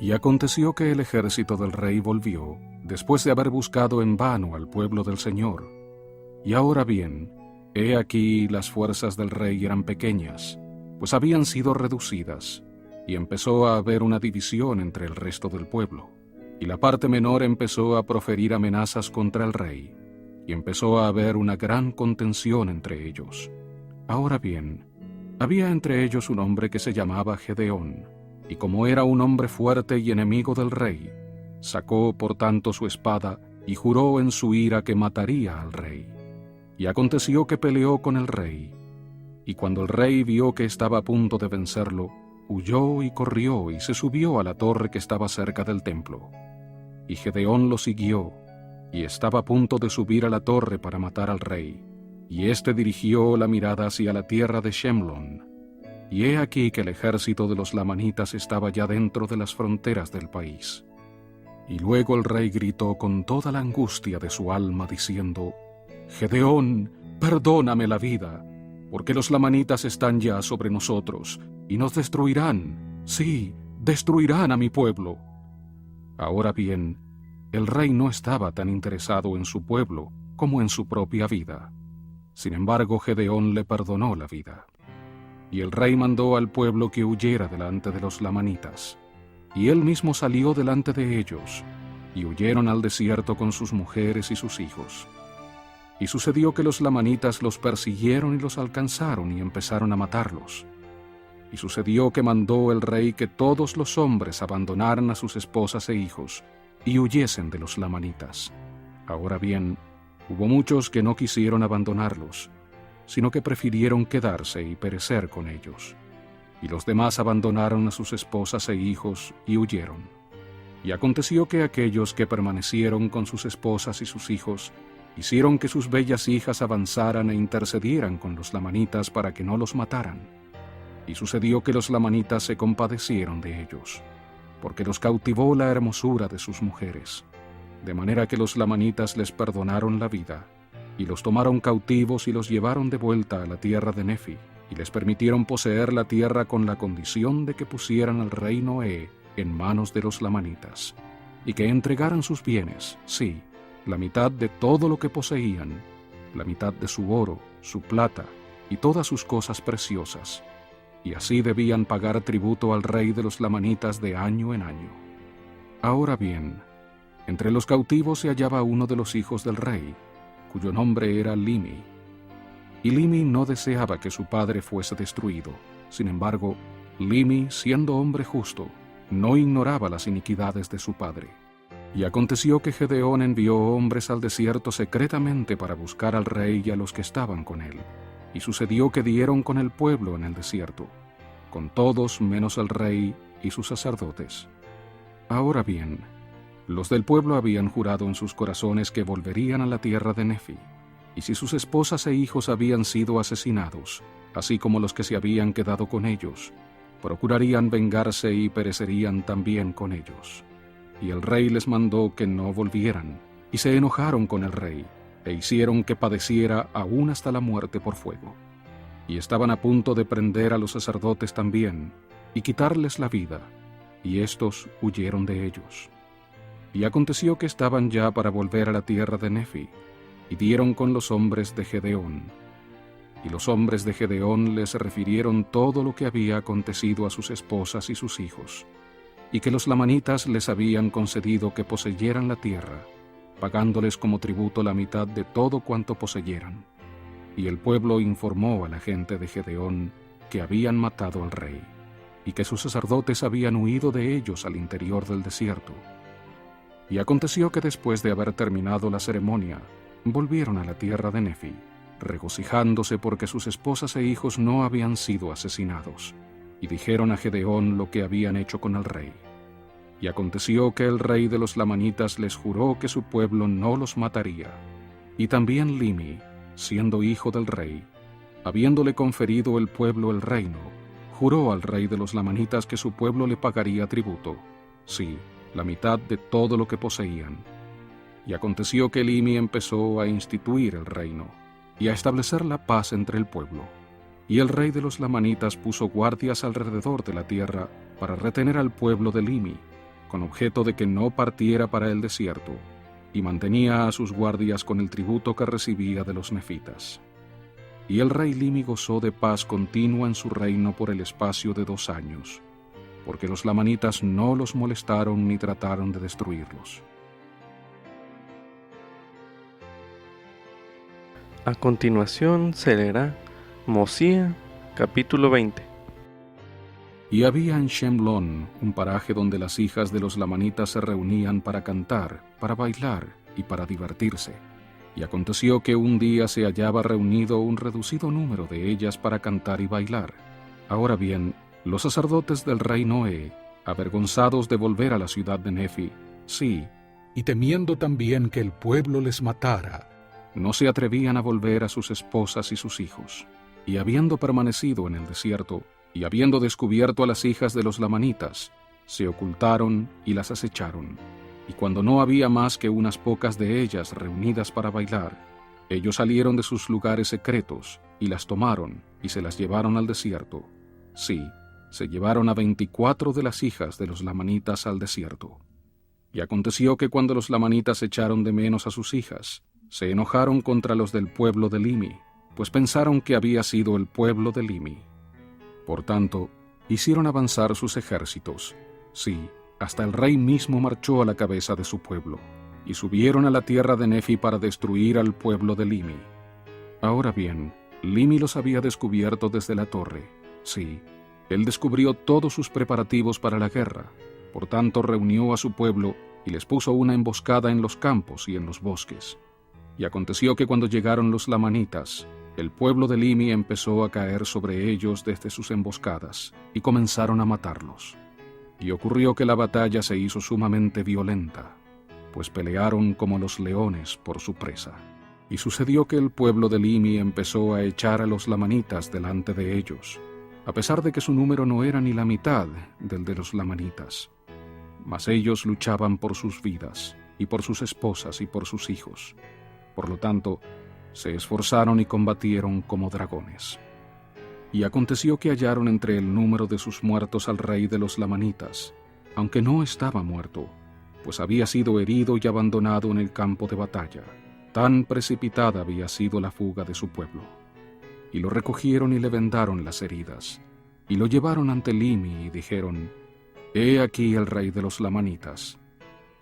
Speaker 2: Y aconteció que el ejército del rey volvió, después de haber buscado en vano al pueblo del Señor. Y ahora bien, he aquí las fuerzas del rey eran pequeñas, pues habían sido reducidas, y empezó a haber una división entre el resto del pueblo. Y la parte menor empezó a proferir amenazas contra el rey, y empezó a haber una gran contención entre ellos. Ahora bien, había entre ellos un hombre que se llamaba Gedeón, y como era un hombre fuerte y enemigo del rey, sacó por tanto su espada y juró en su ira que mataría al rey. Y aconteció que peleó con el rey, y cuando el rey vio que estaba a punto de vencerlo, huyó y corrió y se subió a la torre que estaba cerca del templo. Y Gedeón lo siguió, y estaba a punto de subir a la torre para matar al rey. Y éste dirigió la mirada hacia la tierra de Shemlon. Y he aquí que el ejército de los lamanitas estaba ya dentro de las fronteras del país. Y luego el rey gritó con toda la angustia de su alma, diciendo: Gedeón, perdóname la vida, porque los lamanitas están ya sobre nosotros, y nos destruirán, sí, destruirán a mi pueblo. Ahora bien, el rey no estaba tan interesado en su pueblo como en su propia vida. Sin embargo, Gedeón le perdonó la vida. Y el rey mandó al pueblo que huyera delante de los lamanitas. Y él mismo salió delante de ellos, y huyeron al desierto con sus mujeres y sus hijos. Y sucedió que los lamanitas los persiguieron y los alcanzaron y empezaron a matarlos. Y sucedió que mandó el rey que todos los hombres abandonaran a sus esposas e hijos y huyesen de los lamanitas. Ahora bien, hubo muchos que no quisieron abandonarlos, sino que prefirieron quedarse y perecer con ellos. Y los demás abandonaron a sus esposas e hijos y huyeron. Y aconteció que aquellos que permanecieron con sus esposas y sus hijos hicieron que sus bellas hijas avanzaran e intercedieran con los lamanitas para que no los mataran. Y sucedió que los lamanitas se compadecieron de ellos, porque los cautivó la hermosura de sus mujeres, de manera que los lamanitas les perdonaron la vida, y los tomaron cautivos y los llevaron de vuelta a la tierra de Nefi, y les permitieron poseer la tierra con la condición de que pusieran al rey Noé en manos de los lamanitas, y que entregaran sus bienes, sí, la mitad de todo lo que poseían, la mitad de su oro, su plata y todas sus cosas preciosas, y así debían pagar tributo al rey de los lamanitas de año en año. Ahora bien, entre los cautivos se hallaba uno de los hijos del rey, cuyo nombre era Limi. Y Limi no deseaba que su padre fuese destruido. Sin embargo, Limi, siendo hombre justo, no ignoraba las iniquidades de su padre. Y aconteció que Gedeón envió hombres al desierto secretamente para buscar al rey y a los que estaban con él. Y sucedió que dieron con el pueblo en el desierto, con todos menos el rey y sus sacerdotes. Ahora bien, los del pueblo habían jurado en sus corazones que volverían a la tierra de Nefi, y si sus esposas e hijos habían sido asesinados, así como los que se habían quedado con ellos, procurarían vengarse y perecerían también con ellos. Y el rey les mandó que no volvieran, y se enojaron con el rey, e hicieron que padeciera aún hasta la muerte por fuego. Y estaban a punto de prender a los sacerdotes también, y quitarles la vida, y éstos huyeron de ellos. Y aconteció que estaban ya para volver a la tierra de Nefi, y dieron con los hombres de Gedeón. Y los hombres de Gedeón les refirieron todo lo que había acontecido a sus esposas y sus hijos, y que los lamanitas les habían concedido que poseyeran la tierra, pagándoles como tributo la mitad de todo cuanto poseyeran. Y el pueblo informó a la gente de Gedeón que habían matado al rey, y que sus sacerdotes habían huido de ellos al interior del desierto. Y aconteció que después de haber terminado la ceremonia, volvieron a la tierra de Nefi, regocijándose porque sus esposas e hijos no habían sido asesinados, y dijeron a Gedeón lo que habían hecho con el rey. Y aconteció que el rey de los lamanitas les juró que su pueblo no los mataría. Y también Limi, siendo hijo del rey, habiéndole conferido el pueblo el reino, juró al rey de los lamanitas que su pueblo le pagaría tributo, sí, la mitad de todo lo que poseían. Y aconteció que Limi empezó a instituir el reino, y a establecer la paz entre el pueblo. Y el rey de los lamanitas puso guardias alrededor de la tierra para retener al pueblo de Limi, con objeto de que no partiera para el desierto, y mantenía a sus guardias con el tributo que recibía de los nefitas. Y el rey Limi gozó de paz continua en su reino por el espacio de 2 años, porque los lamanitas no los molestaron ni trataron de destruirlos.
Speaker 1: A continuación se leerá Mosía, capítulo 20.
Speaker 2: Y había en Shemlón un paraje donde las hijas de los lamanitas se reunían para cantar, para bailar y para divertirse. Y aconteció que un día se hallaba reunido un reducido número de ellas para cantar y bailar. Ahora bien, los sacerdotes del rey Noé, avergonzados de volver a la ciudad de Nefi, sí, y temiendo también que el pueblo les matara, no se atrevían a volver a sus esposas y sus hijos. Y habiendo permanecido en el desierto, y habiendo descubierto a las hijas de los lamanitas, se ocultaron y las acecharon. Y cuando no había más que unas pocas de ellas reunidas para bailar, ellos salieron de sus lugares secretos, y las tomaron, y se las llevaron al desierto. Sí, se llevaron a 24 de las hijas de los lamanitas al desierto. Y aconteció que cuando los lamanitas echaron de menos a sus hijas, se enojaron contra los del pueblo de Limi, pues pensaron que había sido el pueblo de Limi. Por tanto, hicieron avanzar sus ejércitos. Sí, hasta el rey mismo marchó a la cabeza de su pueblo, y subieron a la tierra de Nefi para destruir al pueblo de Limi. Ahora bien, Limi los había descubierto desde la torre. Sí, él descubrió todos sus preparativos para la guerra. Por tanto, reunió a su pueblo y les puso una emboscada en los campos y en los bosques. Y aconteció que cuando llegaron los lamanitas, el pueblo de Limi empezó a caer sobre ellos desde sus emboscadas, y comenzaron a matarlos. Y ocurrió que la batalla se hizo sumamente violenta, pues pelearon como los leones por su presa. Y sucedió que el pueblo de Limi empezó a echar a los lamanitas delante de ellos, a pesar de que su número no era ni la mitad del de los lamanitas. Mas ellos luchaban por sus vidas, y por sus esposas y por sus hijos. Por lo tanto, se esforzaron y combatieron como dragones. Y aconteció que hallaron entre el número de sus muertos al rey de los lamanitas, aunque no estaba muerto, pues había sido herido y abandonado en el campo de batalla. Tan precipitada había sido la fuga de su pueblo. Y lo recogieron y le vendaron las heridas, y lo llevaron ante Limi y dijeron: He aquí el rey de los lamanitas.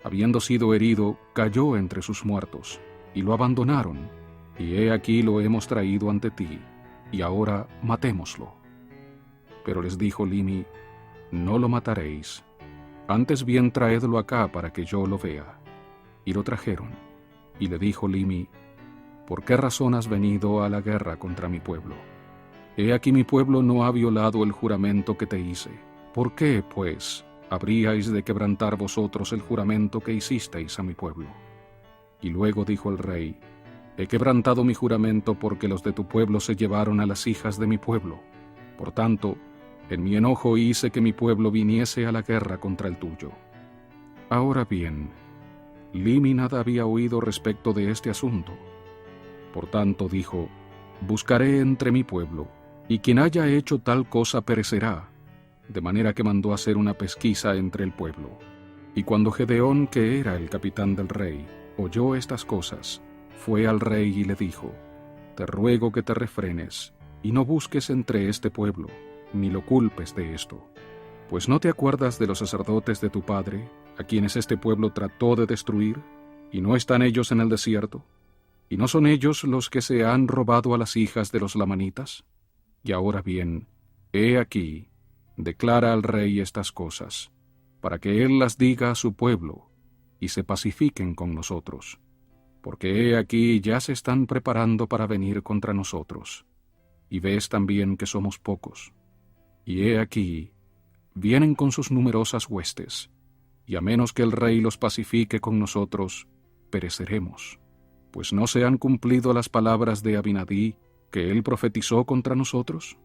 Speaker 2: Habiendo sido herido, cayó entre sus muertos, y lo abandonaron, y he aquí lo hemos traído ante ti, y ahora matémoslo. Pero les dijo Limi: No lo mataréis, antes bien traedlo acá para que yo lo vea. Y lo trajeron, y le dijo Limi: ¿Por qué razón has venido a la guerra contra mi pueblo? He aquí mi pueblo no ha violado el juramento que te hice. ¿Por qué, pues, habríais de quebrantar vosotros el juramento que hicisteis a mi pueblo? Y luego dijo el rey: He quebrantado mi juramento porque los de tu pueblo se llevaron a las hijas de mi pueblo. Por tanto, en mi enojo hice que mi pueblo viniese a la guerra contra el tuyo. Ahora bien, Limi nada había oído respecto de este asunto. Por tanto dijo: Buscaré entre mi pueblo, y quien haya hecho tal cosa perecerá. De manera que mandó hacer una pesquisa entre el pueblo. Y cuando Gedeón, que era el capitán del rey, oyó estas cosas, fue al rey y le dijo: Te ruego que te refrenes, y no busques entre este pueblo, ni lo culpes de esto. Pues ¿no te acuerdas de los sacerdotes de tu padre, a quienes este pueblo trató de destruir, y no están ellos en el desierto? ¿Y no son ellos los que se han robado a las hijas de los lamanitas? Y ahora bien, he aquí, declara al rey estas cosas, para que él las diga a su pueblo, y se pacifiquen con nosotros. Porque he aquí ya se están preparando para venir contra nosotros, y ves también que somos pocos. Y he aquí, vienen con sus numerosas huestes, y a menos que el rey los pacifique con nosotros, pereceremos. Pues ¿no se han cumplido las palabras de Abinadí, que él profetizó contra nosotros?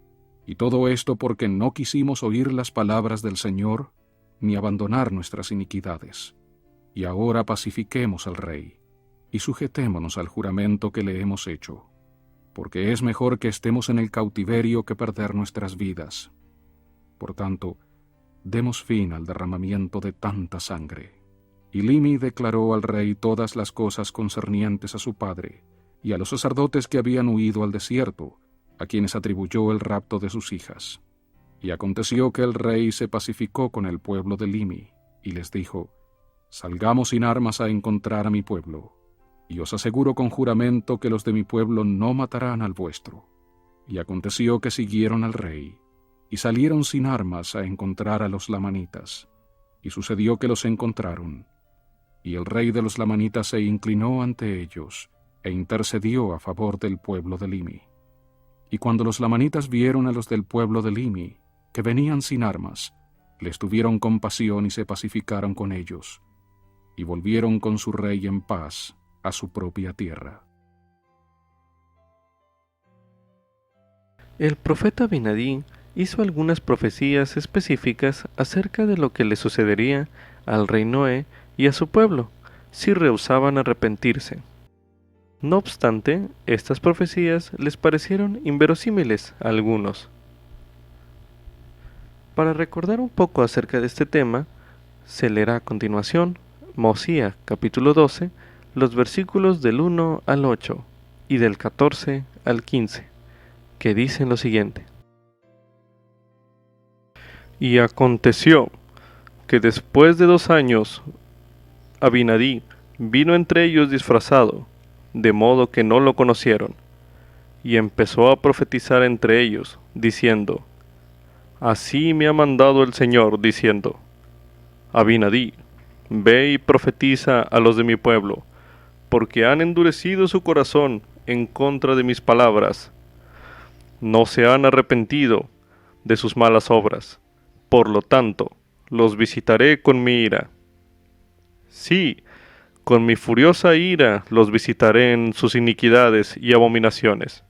Speaker 2: Y todo esto porque no quisimos oír las palabras del Señor, ni abandonar nuestras iniquidades. Y ahora pacifiquemos al rey, y sujetémonos al juramento que le hemos hecho, porque es mejor que estemos en el cautiverio que perder nuestras vidas. Por tanto, demos fin al derramamiento de tanta sangre. Y Limi declaró al rey todas las cosas concernientes a su padre, y a los sacerdotes que habían huido al desierto, a quienes atribuyó el rapto de sus hijas. Y aconteció que el rey se pacificó con el pueblo de Limi, y les dijo: Salgamos sin armas a encontrar a mi pueblo, y os aseguro con juramento que los de mi pueblo no matarán al vuestro. Y aconteció que siguieron al rey, y salieron sin armas a encontrar a los lamanitas, y sucedió que los encontraron. Y el rey de los lamanitas se inclinó ante ellos, e intercedió a favor del pueblo de Limi. Y cuando los lamanitas vieron a los del pueblo de Limi, que venían sin armas, les tuvieron compasión y se pacificaron con ellos, y volvieron con su rey en paz a su propia tierra.
Speaker 1: El profeta Abinadí hizo algunas profecías específicas acerca de lo que le sucedería al rey Noé y a su pueblo si rehusaban arrepentirse. No obstante, estas profecías les parecieron inverosímiles a algunos. Para recordar un poco acerca de este tema, se leerá a continuación Mosía capítulo 12, los versículos del 1 al 8 y del 14 al 15, que dicen lo siguiente. Y aconteció que después de 2 años, Abinadí vino entre ellos disfrazado, de modo que no lo conocieron, y empezó a profetizar entre ellos, diciendo: Así me ha mandado el Señor, diciendo: Abinadí, ve y profetiza a los de mi pueblo, porque han endurecido su corazón en contra de mis palabras. No se han arrepentido de sus malas obras. Por lo tanto, los visitaré con mi ira. Sí, con mi furiosa ira los visitaré en sus iniquidades y abominaciones.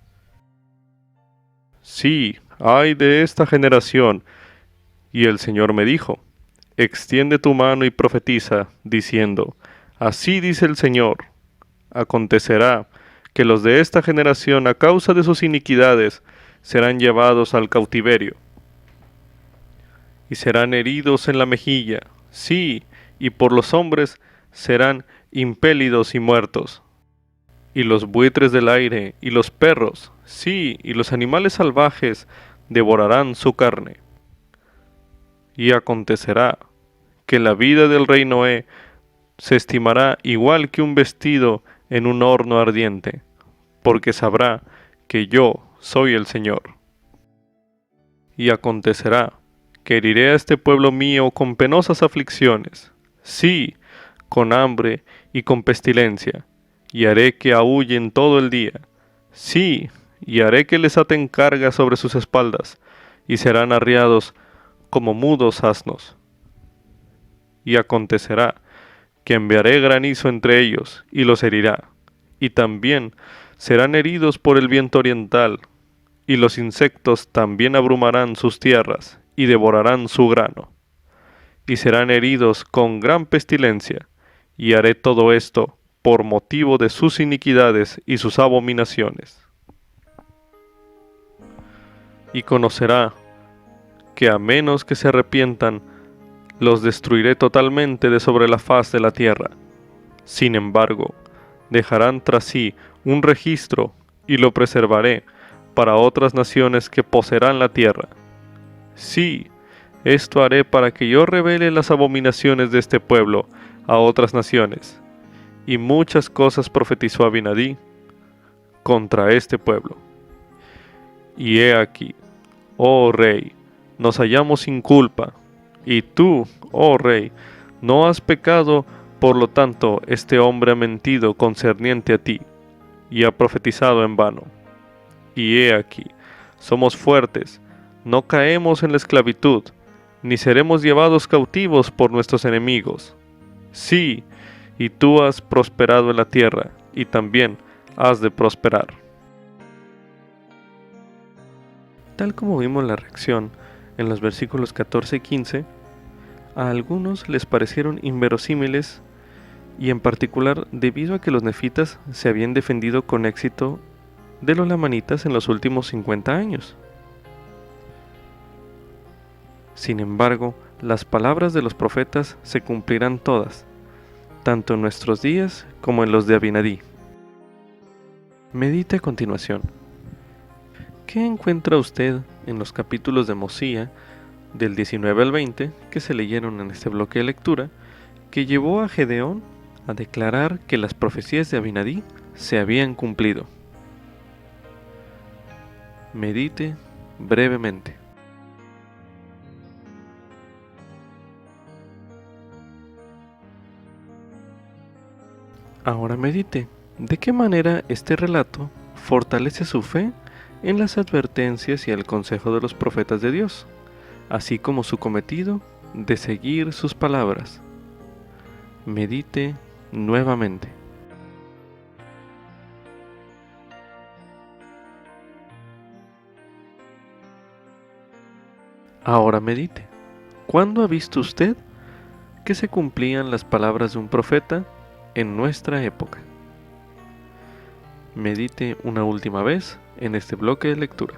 Speaker 1: Sí, ay de esta generación. Y el Señor me dijo: Extiende tu mano y profetiza, diciendo: Así dice el Señor, acontecerá que los de esta generación, a causa de sus iniquidades, serán llevados al cautiverio, y serán heridos en la mejilla, sí, y por los hombres serán impélidos y muertos. Y los buitres del aire, y los perros, sí, y los animales salvajes devorarán su carne. Y acontecerá que la vida del rey Noé se estimará igual que un vestido en un horno ardiente, porque sabrá que yo soy el Señor. Y acontecerá que heriré a este pueblo mío con penosas aflicciones, sí, con hambre y con pestilencia, y haré que aúllen todo el día, sí, y haré que les aten cargas sobre sus espaldas, y serán arriados como mudos asnos. Y acontecerá que enviaré granizo entre ellos, y los herirá, y también serán heridos por el viento oriental, y los insectos también abrumarán sus tierras, y devorarán su grano, y serán heridos con gran pestilencia, y haré todo esto por motivo de sus iniquidades y sus abominaciones. Y conocerá que a menos que se arrepientan, los destruiré totalmente de sobre la faz de la tierra. Sin embargo, dejarán tras sí un registro y lo preservaré para otras naciones que poseerán la tierra. Sí, esto haré para que yo revele las abominaciones de este pueblo a otras naciones. Y muchas cosas profetizó Abinadí contra este pueblo. Y he aquí, oh rey, nos hallamos sin culpa, y tú, oh rey, no has pecado, por lo tanto este hombre ha mentido concerniente a ti, y ha profetizado en vano. Y he aquí, somos fuertes, no caemos en la esclavitud, ni seremos llevados cautivos por nuestros enemigos. Sí, y tú has prosperado en la tierra, y también has de prosperar. Tal como vimos la reacción en los versículos 14 y 15, a algunos les parecieron inverosímiles, y en particular debido a que los nefitas se habían defendido con éxito de los lamanitas en los últimos 50 años. Sin embargo, las palabras de los profetas se cumplirán todas, tanto en nuestros días como en los de Abinadí. Medite a continuación. ¿Qué encuentra usted en los capítulos de Mosía, del 19 al 20, que se leyeron en este bloque de lectura, que llevó a Gedeón a declarar que las profecías de Abinadí se habían cumplido? Medite brevemente. Ahora medite, ¿de qué manera este relato fortalece su fe en las advertencias y el consejo de los profetas de Dios, así como su cometido de seguir sus palabras? Medite nuevamente. Ahora medite. ¿Cuándo ha visto usted que se cumplían las palabras de un profeta en nuestra época? Medite una última vez en este bloque de lectura.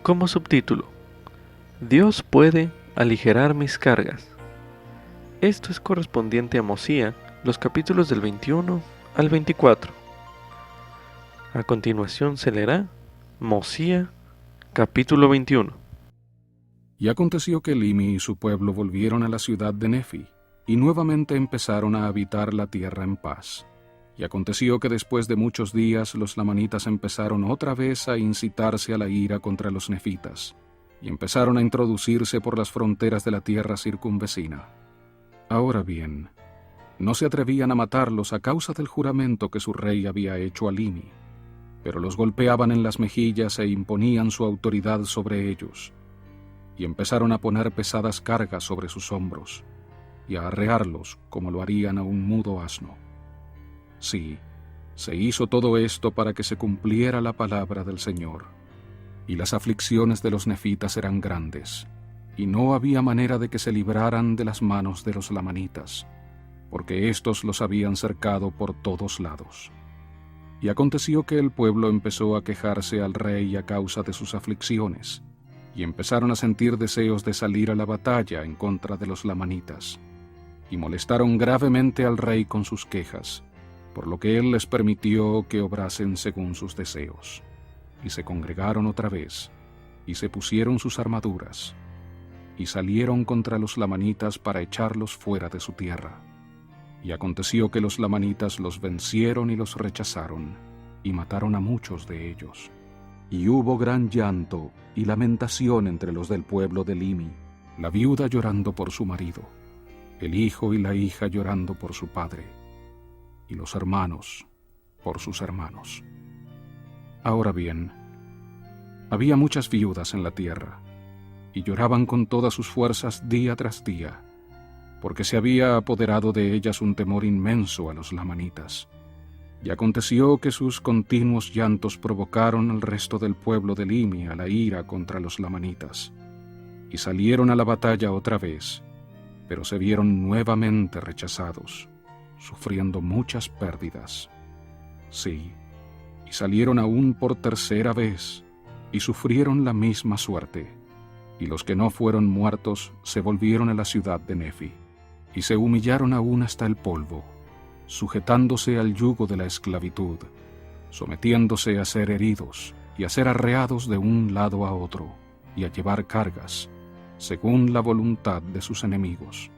Speaker 1: Como subtítulo: Dios puede aligerar mis cargas. Esto es correspondiente a Mosía, los capítulos del 21 al 24. A continuación se leerá Mosía, capítulo 21.
Speaker 2: Y aconteció que Limi y su pueblo volvieron a la ciudad de Nefi, y nuevamente empezaron a habitar la tierra en paz. Y aconteció que después de muchos días los lamanitas empezaron otra vez a incitarse a la ira contra los nefitas, y empezaron a introducirse por las fronteras de la tierra circunvecina. Ahora bien, no se atrevían a matarlos a causa del juramento que su rey había hecho a Limi, pero los golpeaban en las mejillas e imponían su autoridad sobre ellos, y empezaron a poner pesadas cargas sobre sus hombros, y a arrearlos como lo harían a un mudo asno. Sí, se hizo todo esto para que se cumpliera la palabra del Señor, y las aflicciones de los nefitas eran grandes, y no había manera de que se libraran de las manos de los lamanitas, porque éstos los habían cercado por todos lados. Y aconteció que el pueblo empezó a quejarse al rey a causa de sus aflicciones, y empezaron a sentir deseos de salir a la batalla en contra de los lamanitas, y molestaron gravemente al rey con sus quejas, por lo que él les permitió que obrasen según sus deseos. Y se congregaron otra vez, y se pusieron sus armaduras, y salieron contra los lamanitas para echarlos fuera de su tierra. Y aconteció que los lamanitas los vencieron y los rechazaron, y mataron a muchos de ellos. Y hubo gran llanto y lamentación entre los del pueblo de Limi, la viuda llorando por su marido, el hijo y la hija llorando por su padre, y los hermanos por sus hermanos. Ahora bien, había muchas viudas en la tierra, y lloraban con todas sus fuerzas día tras día, porque se había apoderado de ellas un temor inmenso a los lamanitas. Y aconteció que sus continuos llantos provocaron al resto del pueblo de Limi a la ira contra los lamanitas, y salieron a la batalla otra vez, pero se vieron nuevamente rechazados, sufriendo muchas pérdidas. Sí, y salieron aún por tercera vez, y sufrieron la misma suerte, y los que no fueron muertos se volvieron a la ciudad de Nefi, y se humillaron aún hasta el polvo, sujetándose al yugo de la esclavitud, sometiéndose a ser heridos y a ser arreados de un lado a otro, y a llevar cargas, según la voluntad de sus enemigos.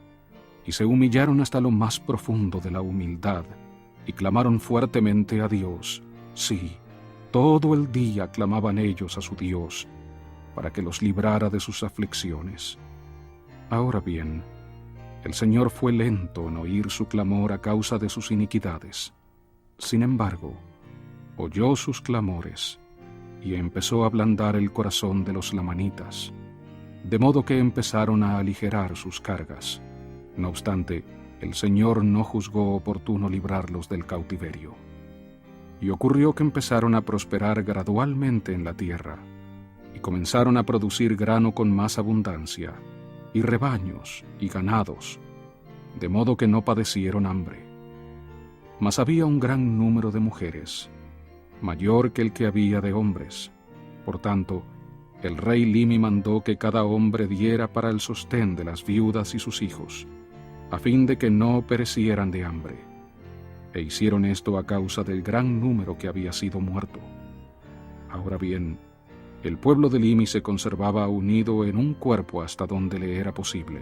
Speaker 2: Y se humillaron hasta lo más profundo de la humildad, y clamaron fuertemente a Dios. Sí, todo el día clamaban ellos a su Dios, para que los librara de sus aflicciones. Ahora bien, el Señor fue lento en oír su clamor a causa de sus iniquidades. Sin embargo, oyó sus clamores, y empezó a ablandar el corazón de los lamanitas, de modo que empezaron a aligerar sus cargas. No obstante, el Señor no juzgó oportuno librarlos del cautiverio. Y ocurrió que empezaron a prosperar gradualmente en la tierra, y comenzaron a producir grano con más abundancia, y rebaños y ganados, de modo que no padecieron hambre. Mas había un gran número de mujeres, mayor que el que había de hombres. Por tanto, el rey Limi mandó que cada hombre diera para el sostén de las viudas y sus hijos, a fin de que no perecieran de hambre. E hicieron esto a causa del gran número que había sido muerto. Ahora bien, el pueblo de Limi se conservaba unido en un cuerpo hasta donde le era posible,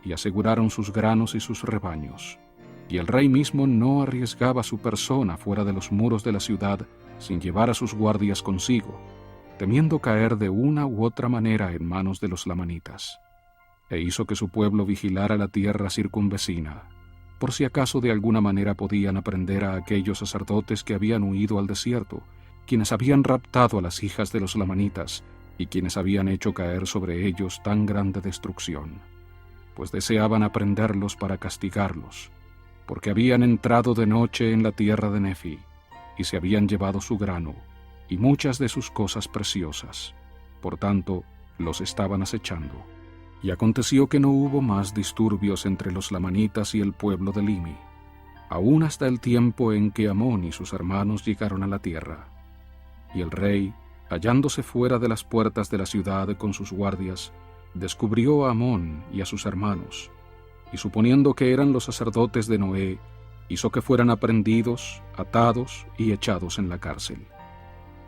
Speaker 2: y aseguraron sus granos y sus rebaños. Y el rey mismo no arriesgaba su persona fuera de los muros de la ciudad sin llevar a sus guardias consigo, temiendo caer de una u otra manera en manos de los lamanitas. E hizo que su pueblo vigilara la tierra circunvecina, por si acaso de alguna manera podían aprender a aquellos sacerdotes que habían huido al desierto, quienes habían raptado a las hijas de los lamanitas y quienes habían hecho caer sobre ellos tan grande destrucción, pues deseaban aprenderlos para castigarlos, porque habían entrado de noche en la tierra de Nefi, y se habían llevado su grano y muchas de sus cosas preciosas. Por tanto, los estaban acechando. Y aconteció que no hubo más disturbios entre los lamanitas y el pueblo de Limi, aún hasta el tiempo en que Amón y sus hermanos llegaron a la tierra. Y el rey, hallándose fuera de las puertas de la ciudad con sus guardias, descubrió a Amón y a sus hermanos, y suponiendo que eran los sacerdotes de Noé, hizo que fueran aprehendidos, atados y echados en la cárcel.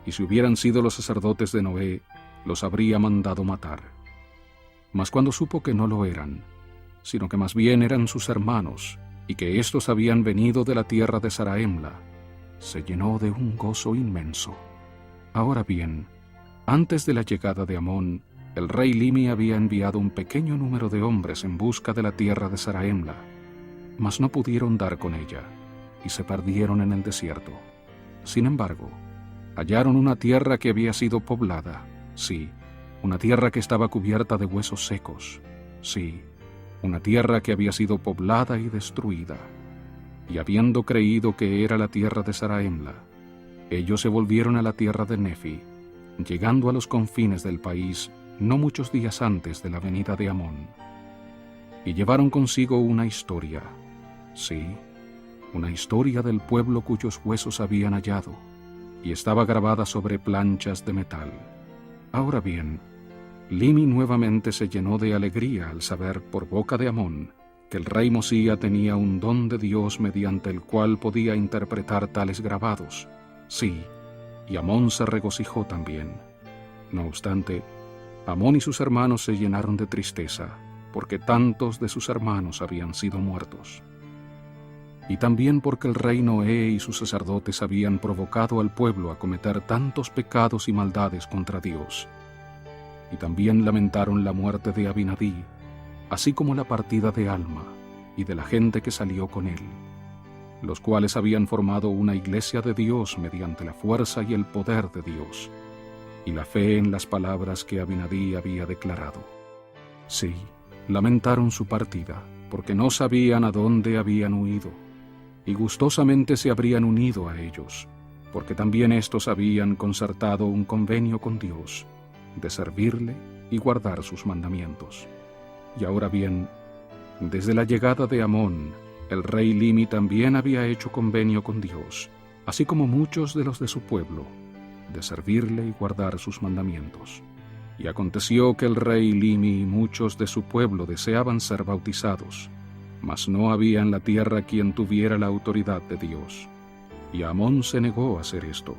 Speaker 2: Y si hubieran sido los sacerdotes de Noé, los habría mandado matar. Mas cuando supo que no lo eran, sino que más bien eran sus hermanos, y que éstos habían venido de la tierra de Saraemla, se llenó de un gozo inmenso. Ahora bien, antes de la llegada de Amón, el rey Limi había enviado un pequeño número de hombres en busca de la tierra de Saraemla, mas no pudieron dar con ella, y se perdieron en el desierto. Sin embargo, hallaron una tierra que había sido poblada, sí, una tierra que estaba cubierta de huesos secos, sí, una tierra que había sido poblada y destruida. Y habiendo creído que era la tierra de Saraemla, ellos se volvieron a la tierra de Nefi, llegando a los confines del país, no muchos días antes de la venida de Amón. Y llevaron consigo una historia, sí, una historia del pueblo cuyos huesos habían hallado, y estaba grabada sobre planchas de metal. Ahora bien, Limi nuevamente se llenó de alegría al saber por boca de Amón que el rey Mosía tenía un don de Dios mediante el cual podía interpretar tales grabados. Sí, y Amón se regocijó también. No obstante, Amón y sus hermanos se llenaron de tristeza, porque tantos de sus hermanos habían sido muertos. Y también porque el rey Noé y sus sacerdotes habían provocado al pueblo a cometer tantos pecados y maldades contra Dios. Y también lamentaron la muerte de Abinadí, así como la partida de Alma y de la gente que salió con él, los cuales habían formado una iglesia de Dios mediante la fuerza y el poder de Dios, y la fe en las palabras que Abinadí había declarado. Sí, lamentaron su partida, porque no sabían a dónde habían huido, y gustosamente se habrían unido a ellos, porque también éstos habían concertado un convenio con Dios, de servirle y guardar sus mandamientos. Y ahora bien, desde la llegada de Amón, el rey Limi también había hecho convenio con Dios, así como muchos de los de su pueblo, de servirle y guardar sus mandamientos. Y aconteció que el rey Limi y muchos de su pueblo deseaban ser bautizados, mas no había en la tierra quien tuviera la autoridad de Dios. Y Amón se negó a hacer esto,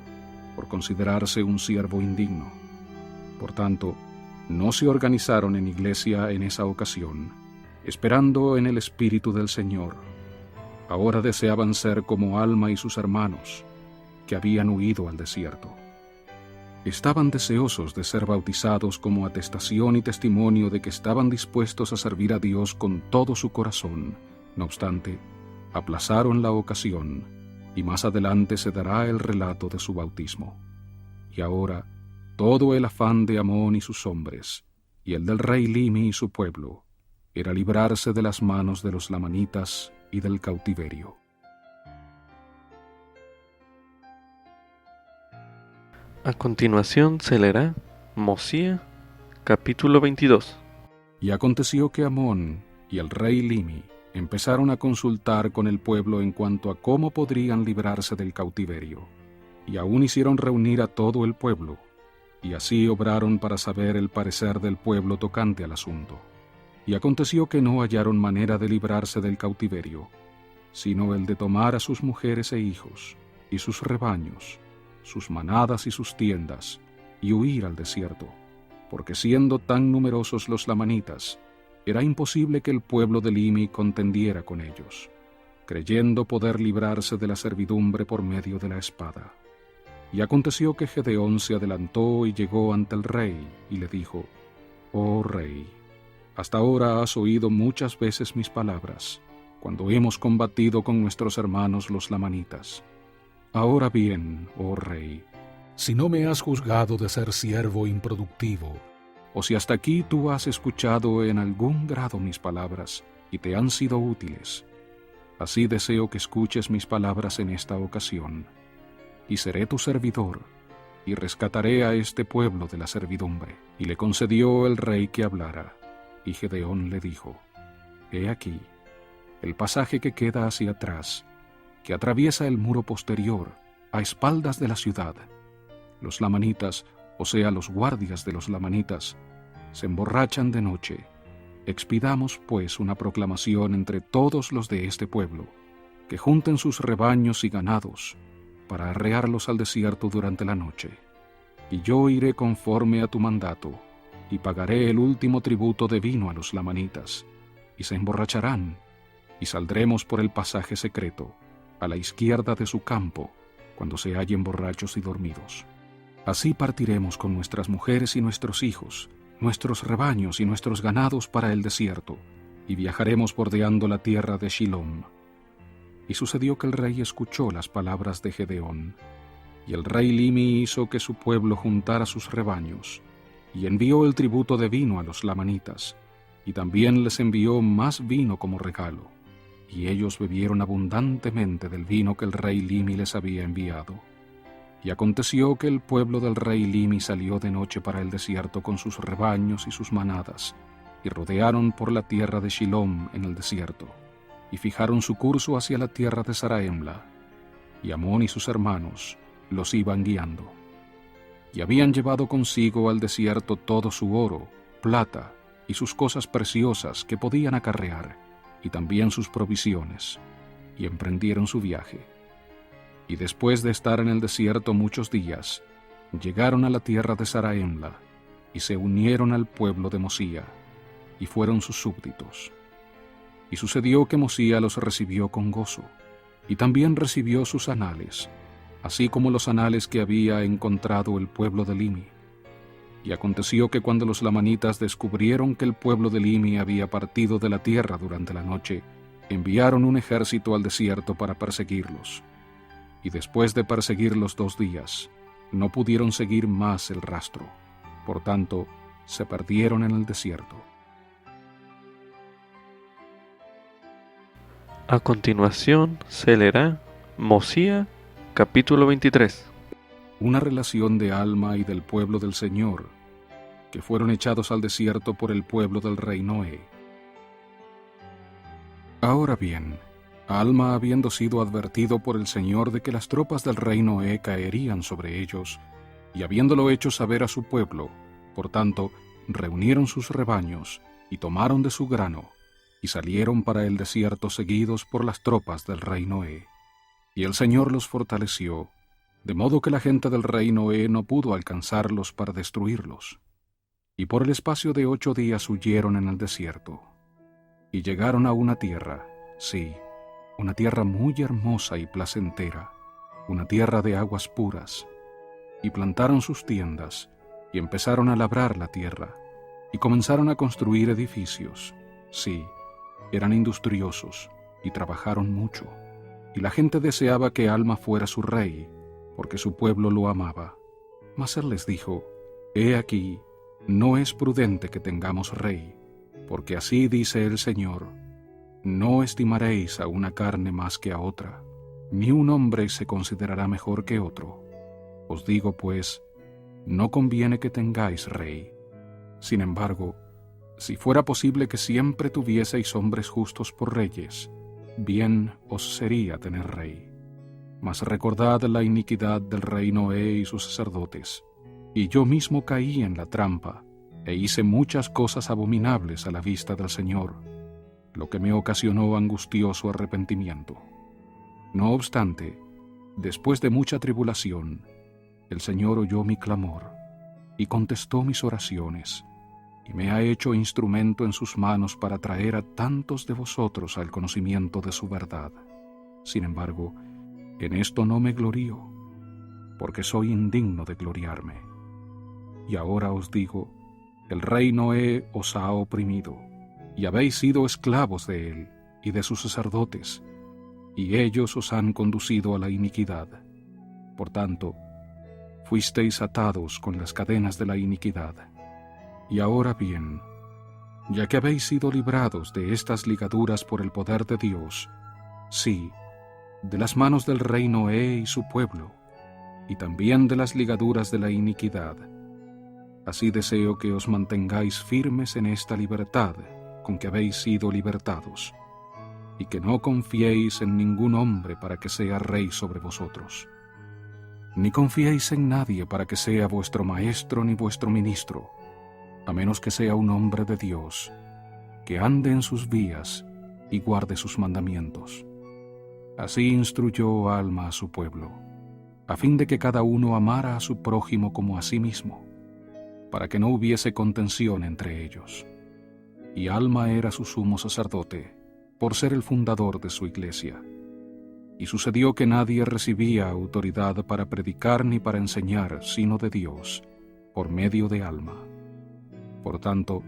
Speaker 2: por considerarse un siervo indigno. Por tanto, no se organizaron en iglesia en esa ocasión, esperando en el Espíritu del Señor. Ahora deseaban ser como Alma y sus hermanos, que habían huido al desierto. Estaban deseosos de ser bautizados como atestación y testimonio de que estaban dispuestos a servir a Dios con todo su corazón. No obstante, aplazaron la ocasión, y más adelante se dará el relato de su bautismo. Y ahora, todo el afán de Amón y sus hombres, y el del rey Limi y su pueblo, era librarse de las manos de los lamanitas y del cautiverio.
Speaker 1: A continuación se leerá Mosía, capítulo 22.
Speaker 2: Y aconteció que Amón y el rey Limi empezaron a consultar con el pueblo en cuanto a cómo podrían librarse del cautiverio, y aún hicieron reunir a todo el pueblo, y así obraron para saber el parecer del pueblo tocante al asunto. Y aconteció que no hallaron manera de librarse del cautiverio, sino el de tomar a sus mujeres e hijos, y sus rebaños, sus manadas y sus tiendas, y huir al desierto, porque siendo tan numerosos los lamanitas, era imposible que el pueblo de Limi contendiera con ellos, creyendo poder librarse de la servidumbre por medio de la espada. Y aconteció que Gedeón se adelantó y llegó ante el rey, y le dijo: «Oh rey, hasta ahora has oído muchas veces mis palabras, cuando hemos combatido con nuestros hermanos los lamanitas. Ahora bien, oh rey, si no me has juzgado de ser siervo improductivo, o si hasta aquí tú has escuchado en algún grado mis palabras y te han sido útiles, así deseo que escuches mis palabras en esta ocasión, y seré tu servidor, y rescataré a este pueblo de la servidumbre». Y le concedió el rey que hablara, y Gedeón le dijo: «He aquí, el pasaje que queda hacia atrás, que atraviesa el muro posterior, a espaldas de la ciudad. Los lamanitas, o sea, los guardias de los lamanitas, se emborrachan de noche. Expidamos, pues, una proclamación entre todos los de este pueblo, que junten sus rebaños y ganados, para arrearlos al desierto durante la noche. Y yo iré conforme a tu mandato, y pagaré el último tributo de vino a los lamanitas, y se emborracharán, y saldremos por el pasaje secreto, a la izquierda de su campo, cuando se hallen borrachos y dormidos. Así partiremos con nuestras mujeres y nuestros hijos, nuestros rebaños y nuestros ganados para el desierto, y viajaremos bordeando la tierra de Shilom». Y sucedió que el rey escuchó las palabras de Gedeón, y el rey Limi hizo que su pueblo juntara sus rebaños, y envió el tributo de vino a los lamanitas, y también les envió más vino como regalo, y ellos bebieron abundantemente del vino que el rey Limi les había enviado. Y aconteció que el pueblo del rey Limi salió de noche para el desierto con sus rebaños y sus manadas, y rodearon por la tierra de Shilom en el desierto, y fijaron su curso hacia la tierra de Saraemla, y Amón y sus hermanos los iban guiando. Y habían llevado consigo al desierto todo su oro, plata y sus cosas preciosas que podían acarrear, y también sus provisiones, y emprendieron su viaje. Y después de estar en el desierto muchos días, llegaron a la tierra de Saraemla, y se unieron al pueblo de Mosía, y fueron sus súbditos. Y sucedió que Mosía los recibió con gozo, y también recibió sus anales, así como los anales que había encontrado el pueblo de Limi. Y aconteció que cuando los lamanitas descubrieron que el pueblo de Limi había partido de la tierra durante la noche, enviaron un ejército al desierto para perseguirlos. Y después de perseguirlos 2 días, no pudieron seguir más el rastro. Por tanto, se perdieron en el desierto.
Speaker 1: A continuación se leerá Mosía, capítulo 23.
Speaker 2: Una relación de Alma y del pueblo del Señor, que fueron echados al desierto por el pueblo del rey Noé. Ahora bien, Alma, habiendo sido advertido por el Señor de que las tropas del rey Noé caerían sobre ellos, y habiéndolo hecho saber a su pueblo, por tanto, reunieron sus rebaños, y tomaron de su grano, y salieron para el desierto seguidos por las tropas del rey Noé. Y el Señor los fortaleció, de modo que la gente del rey Noé no pudo alcanzarlos para destruirlos. Y por el espacio de 8 días huyeron en el desierto, y llegaron a una tierra, sí, una tierra muy hermosa y placentera, una tierra de aguas puras, y plantaron sus tiendas, y empezaron a labrar la tierra, y comenzaron a construir edificios, sí, eran industriosos, y trabajaron mucho, y la gente deseaba que Alma fuera su rey, porque su pueblo lo amaba. Mas él les dijo: He aquí, no es prudente que tengamos rey, porque así dice el Señor: No estimaréis a una carne más que a otra, ni un hombre se considerará mejor que otro. Os digo pues, no conviene que tengáis rey. Sin embargo, si fuera posible que siempre tuvieseis hombres justos por reyes, bien os sería tener rey. Mas recordad la iniquidad del rey Noé y sus sacerdotes, y yo mismo caí en la trampa, e hice muchas cosas abominables a la vista del Señor, lo que me ocasionó angustioso arrepentimiento. No obstante, después de mucha tribulación, el Señor oyó mi clamor, y contestó mis oraciones, y me ha hecho instrumento en sus manos para traer a tantos de vosotros al conocimiento de su verdad. Sin embargo, en esto no me glorío, porque soy indigno de gloriarme. Y ahora os digo, el rey Noé os ha oprimido, y habéis sido esclavos de él y de sus sacerdotes, y ellos os han conducido a la iniquidad. Por tanto, fuisteis atados con las cadenas de la iniquidad. Y ahora bien, ya que habéis sido librados de estas ligaduras por el poder de Dios, sí, de las manos del rey Noé y su pueblo, y también de las ligaduras de la iniquidad, así deseo que os mantengáis firmes en esta libertad con que habéis sido libertados, y que no confiéis en ningún hombre para que sea rey sobre vosotros, ni confiéis en nadie para que sea vuestro maestro ni vuestro ministro, a menos que sea un hombre de Dios, que ande en sus vías y guarde sus mandamientos. Así instruyó Alma a su pueblo, a fin de que cada uno amara a su prójimo como a sí mismo, para que no hubiese contención entre ellos. Y Alma era su sumo sacerdote, por ser el fundador de su iglesia. Y sucedió que nadie recibía autoridad para predicar ni para enseñar, sino de Dios, por medio de Alma. Por tanto,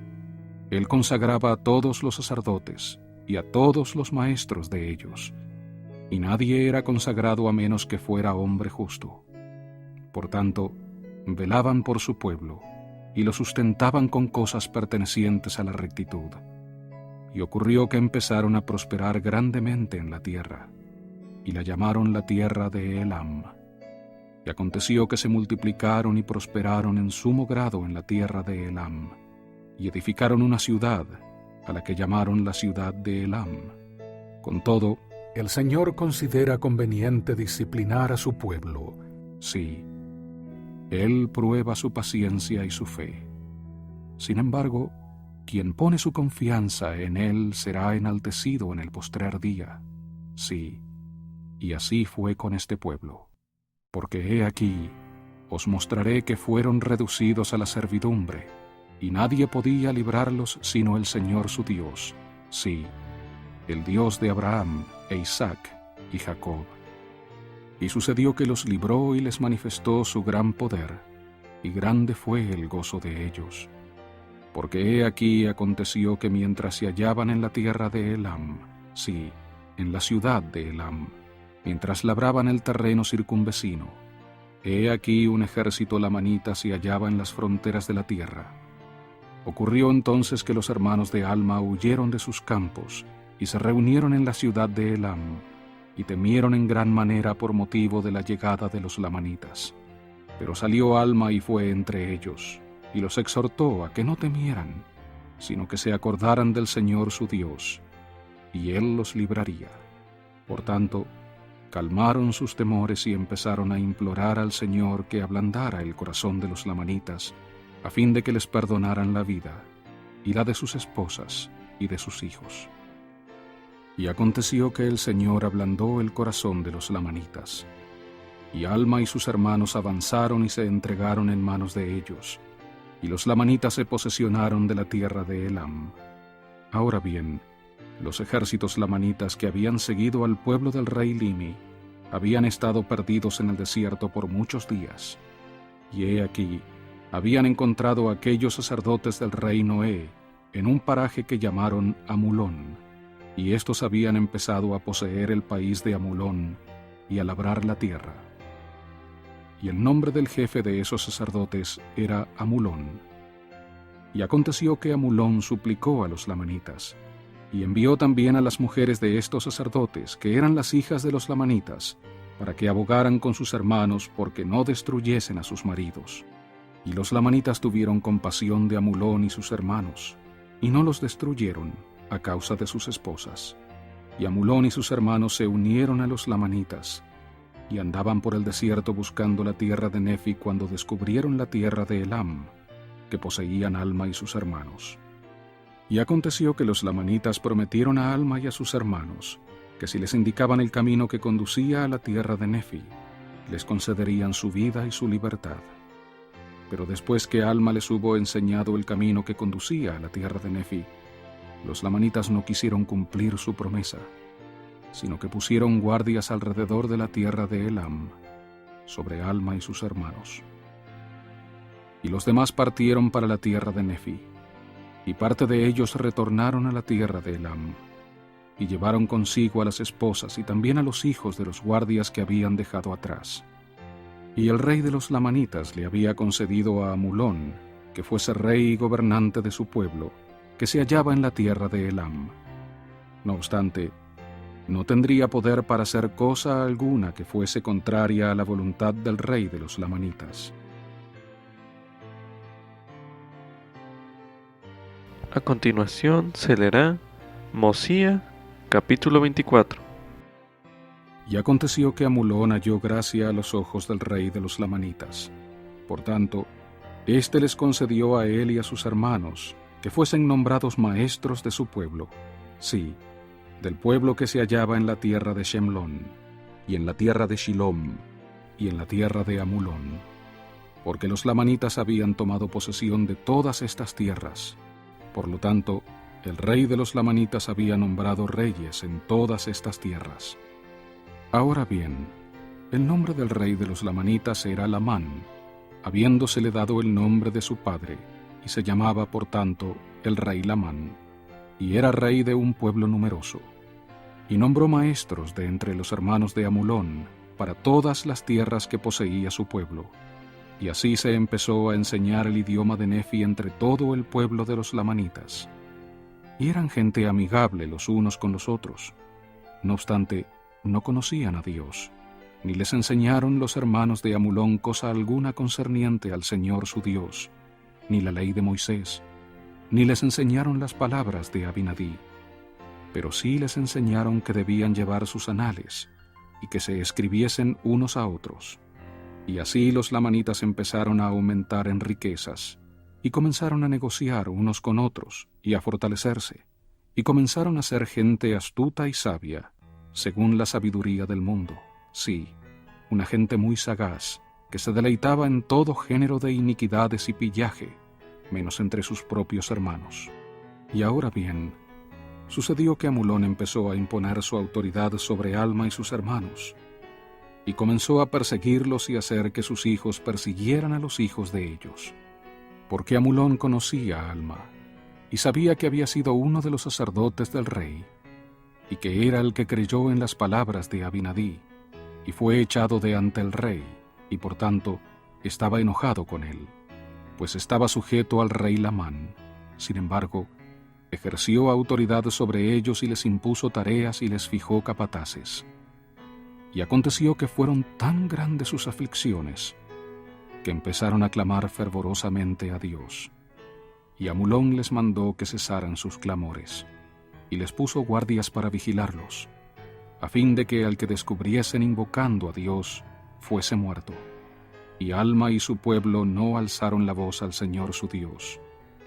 Speaker 2: él consagraba a todos los sacerdotes y a todos los maestros de ellos, y nadie era consagrado a menos que fuera hombre justo. Por tanto, velaban por su pueblo, y lo sustentaban con cosas pertenecientes a la rectitud. Y ocurrió que empezaron a prosperar grandemente en la tierra, y la llamaron la tierra de Elam. Y aconteció que se multiplicaron y prosperaron en sumo grado en la tierra de Elam, y edificaron una ciudad, a la que llamaron la ciudad de Elam. Con todo, el Señor considera conveniente disciplinar a su pueblo. Sí, Él prueba su paciencia y su fe. Sin embargo, quien pone su confianza en Él será enaltecido en el postrer día. Sí, y así fue con este pueblo. Porque he aquí, os mostraré que fueron reducidos a la servidumbre, y nadie podía librarlos sino el Señor su Dios, sí, el Dios de Abraham e Isaac y Jacob. Y sucedió que los libró y les manifestó su gran poder, y grande fue el gozo de ellos. Porque he aquí aconteció que mientras se hallaban en la tierra de Elam, sí, en la ciudad de Elam, mientras labraban el terreno circunvecino, he aquí un ejército lamanita se hallaba en las fronteras de la tierra. Ocurrió entonces que los hermanos de Alma huyeron de sus campos y se reunieron en la ciudad de Elam, y temieron en gran manera por motivo de la llegada de los lamanitas. Pero salió Alma y fue entre ellos, y los exhortó a que no temieran, sino que se acordaran del Señor su Dios, y Él los libraría. Por tanto, calmaron sus temores y empezaron a implorar al Señor que ablandara el corazón de los lamanitas, a fin de que les perdonaran la vida, y la de sus esposas y de sus hijos. Y aconteció que el Señor ablandó el corazón de los lamanitas, y Alma y sus hermanos avanzaron y se entregaron en manos de ellos, y los lamanitas se posesionaron de la tierra de Elam. Ahora bien, los ejércitos lamanitas que habían seguido al pueblo del rey Limi habían estado perdidos en el desierto por muchos días, y he aquí, habían encontrado a aquellos sacerdotes del rey Noé en un paraje que llamaron Amulón, y estos habían empezado a poseer el país de Amulón y a labrar la tierra. Y el nombre del jefe de esos sacerdotes era Amulón. Y aconteció que Amulón suplicó a los lamanitas, y envió también a las mujeres de estos sacerdotes, que eran las hijas de los lamanitas, para que abogaran con sus hermanos porque no destruyesen a sus maridos. Y los lamanitas tuvieron compasión de Amulón y sus hermanos, y no los destruyeron a causa de sus esposas. Y Amulón y sus hermanos se unieron a los lamanitas, y andaban por el desierto buscando la tierra de Nefi cuando descubrieron la tierra de Elam, que poseían Alma y sus hermanos. Y aconteció que los lamanitas prometieron a Alma y a sus hermanos que si les indicaban el camino que conducía a la tierra de Nefi, les concederían su vida y su libertad. Pero después que Alma les hubo enseñado el camino que conducía a la tierra de Nefi, los lamanitas no quisieron cumplir su promesa, sino que pusieron guardias alrededor de la tierra de Elam, sobre Alma y sus hermanos. Y los demás partieron para la tierra de Nefi, y parte de ellos retornaron a la tierra de Elam, y llevaron consigo a las esposas y también a los hijos de los guardias que habían dejado atrás. Y el rey de los lamanitas le había concedido a Amulón que fuese rey y gobernante de su pueblo, que se hallaba en la tierra de Elam. No obstante, no tendría poder para hacer cosa alguna que fuese contraria a la voluntad del rey de los lamanitas.
Speaker 1: A continuación se leerá Mosía, capítulo 24.
Speaker 2: Y aconteció que Amulón halló gracia a los ojos del rey de los lamanitas. Por tanto, éste les concedió a él y a sus hermanos que fuesen nombrados maestros de su pueblo, sí, del pueblo que se hallaba en la tierra de Shemlón, y en la tierra de Shilom, y en la tierra de Amulón, porque los lamanitas habían tomado posesión de todas estas tierras. Por lo tanto, el rey de los lamanitas había nombrado reyes en todas estas tierras. Ahora bien, el nombre del rey de los lamanitas era Lamán, habiéndosele dado el nombre de su padre, y se llamaba, por tanto, el rey Lamán, y era rey de un pueblo numeroso. Y nombró maestros de entre los hermanos de Amulón para todas las tierras que poseía su pueblo. Y así se empezó a enseñar el idioma de Nefi entre todo el pueblo de los lamanitas. Y eran gente amigable los unos con los otros. No obstante, no conocían a Dios, ni les enseñaron los hermanos de Amulón cosa alguna concerniente al Señor su Dios, ni la ley de Moisés, ni les enseñaron las palabras de Abinadí, pero sí les enseñaron que debían llevar sus anales, y que se escribiesen unos a otros. Y así los lamanitas empezaron a aumentar en riquezas, y comenzaron a negociar unos con otros, y a fortalecerse, y comenzaron a ser gente astuta y sabia, según la sabiduría del mundo, sí, una gente muy sagaz, que se deleitaba en todo género de iniquidades y pillaje, menos entre sus propios hermanos. Y ahora bien, sucedió que Amulón empezó a imponer su autoridad sobre Alma y sus hermanos, y comenzó a perseguirlos y hacer que sus hijos persiguieran a los hijos de ellos, porque Amulón conocía a Alma, y sabía que había sido uno de los sacerdotes del rey, y que era el que creyó en las palabras de Abinadí, y fue echado de ante el rey, y por tanto estaba enojado con él, pues estaba sujeto al rey Lamán. Sin embargo, ejerció autoridad sobre ellos y les impuso tareas y les fijó capataces. Y aconteció que fueron tan grandes sus aflicciones, que empezaron a clamar fervorosamente a Dios. Y Amulón les mandó que cesaran sus clamores, y les puso guardias para vigilarlos, a fin de que al que descubriesen invocando a Dios fuese muerto. Y Alma y su pueblo no alzaron la voz al Señor su Dios,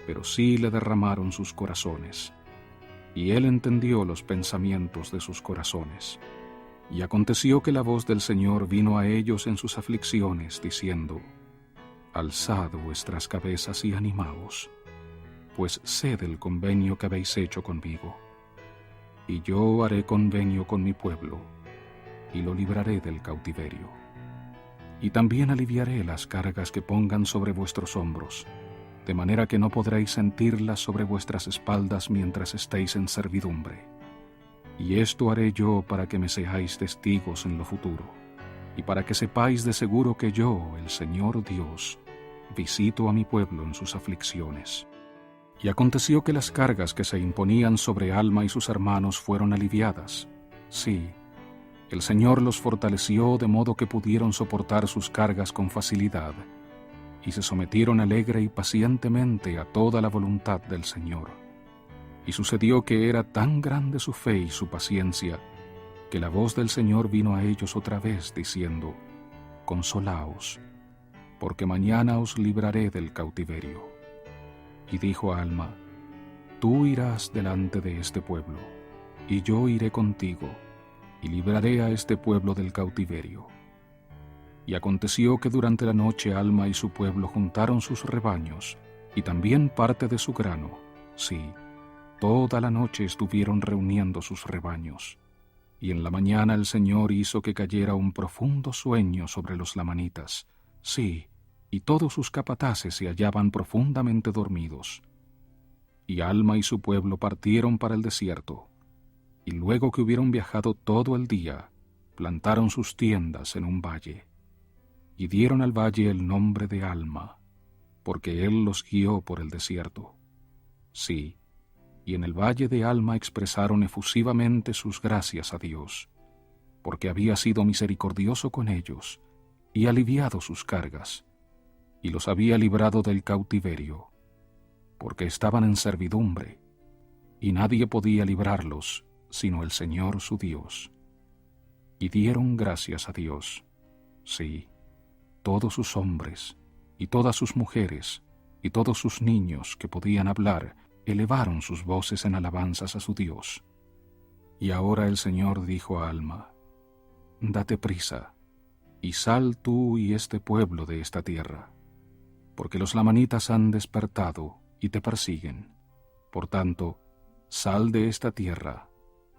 Speaker 2: pero sí le derramaron sus corazones. Y él entendió los pensamientos de sus corazones. Y aconteció que la voz del Señor vino a ellos en sus aflicciones, diciendo: Alzad vuestras cabezas y animaos, pues sé del convenio que habéis hecho conmigo. Y yo haré convenio con mi pueblo, y lo libraré del cautiverio. Y también aliviaré las cargas que pongan sobre vuestros hombros, de manera que no podréis sentirlas sobre vuestras espaldas mientras estéis en servidumbre. Y esto haré yo para que me seáis testigos en lo futuro, y para que sepáis de seguro que yo, el Señor Dios, visito a mi pueblo en sus aflicciones. Y aconteció que las cargas que se imponían sobre Alma y sus hermanos fueron aliviadas. Sí, el Señor los fortaleció de modo que pudieron soportar sus cargas con facilidad, y se sometieron alegre y pacientemente a toda la voluntad del Señor. Y sucedió que era tan grande su fe y su paciencia, que la voz del Señor vino a ellos otra vez, diciendo: Consolaos, porque mañana os libraré del cautiverio. Y dijo a Alma: Tú irás delante de este pueblo, y yo iré contigo, y libraré a este pueblo del cautiverio. Y aconteció que durante la noche Alma y su pueblo juntaron sus rebaños, y también parte de su grano. Sí, toda la noche estuvieron reuniendo sus rebaños. Y en la mañana el Señor hizo que cayera un profundo sueño sobre los lamanitas. Sí, y todos sus capataces se hallaban profundamente dormidos. Y Alma y su pueblo partieron para el desierto, y luego que hubieron viajado todo el día, plantaron sus tiendas en un valle, y dieron al valle el nombre de Alma, porque él los guió por el desierto. Sí, y en el valle de Alma expresaron efusivamente sus gracias a Dios, porque había sido misericordioso con ellos, y aliviado sus cargas, y los había librado del cautiverio, porque estaban en servidumbre, y nadie podía librarlos sino el Señor su Dios. Y dieron gracias a Dios, sí, todos sus hombres, y todas sus mujeres, y todos sus niños que podían hablar, elevaron sus voces en alabanzas a su Dios. Y ahora el Señor dijo a Alma: Date prisa, y sal tú y este pueblo de esta tierra, porque los lamanitas han despertado y te persiguen. Por tanto, sal de esta tierra,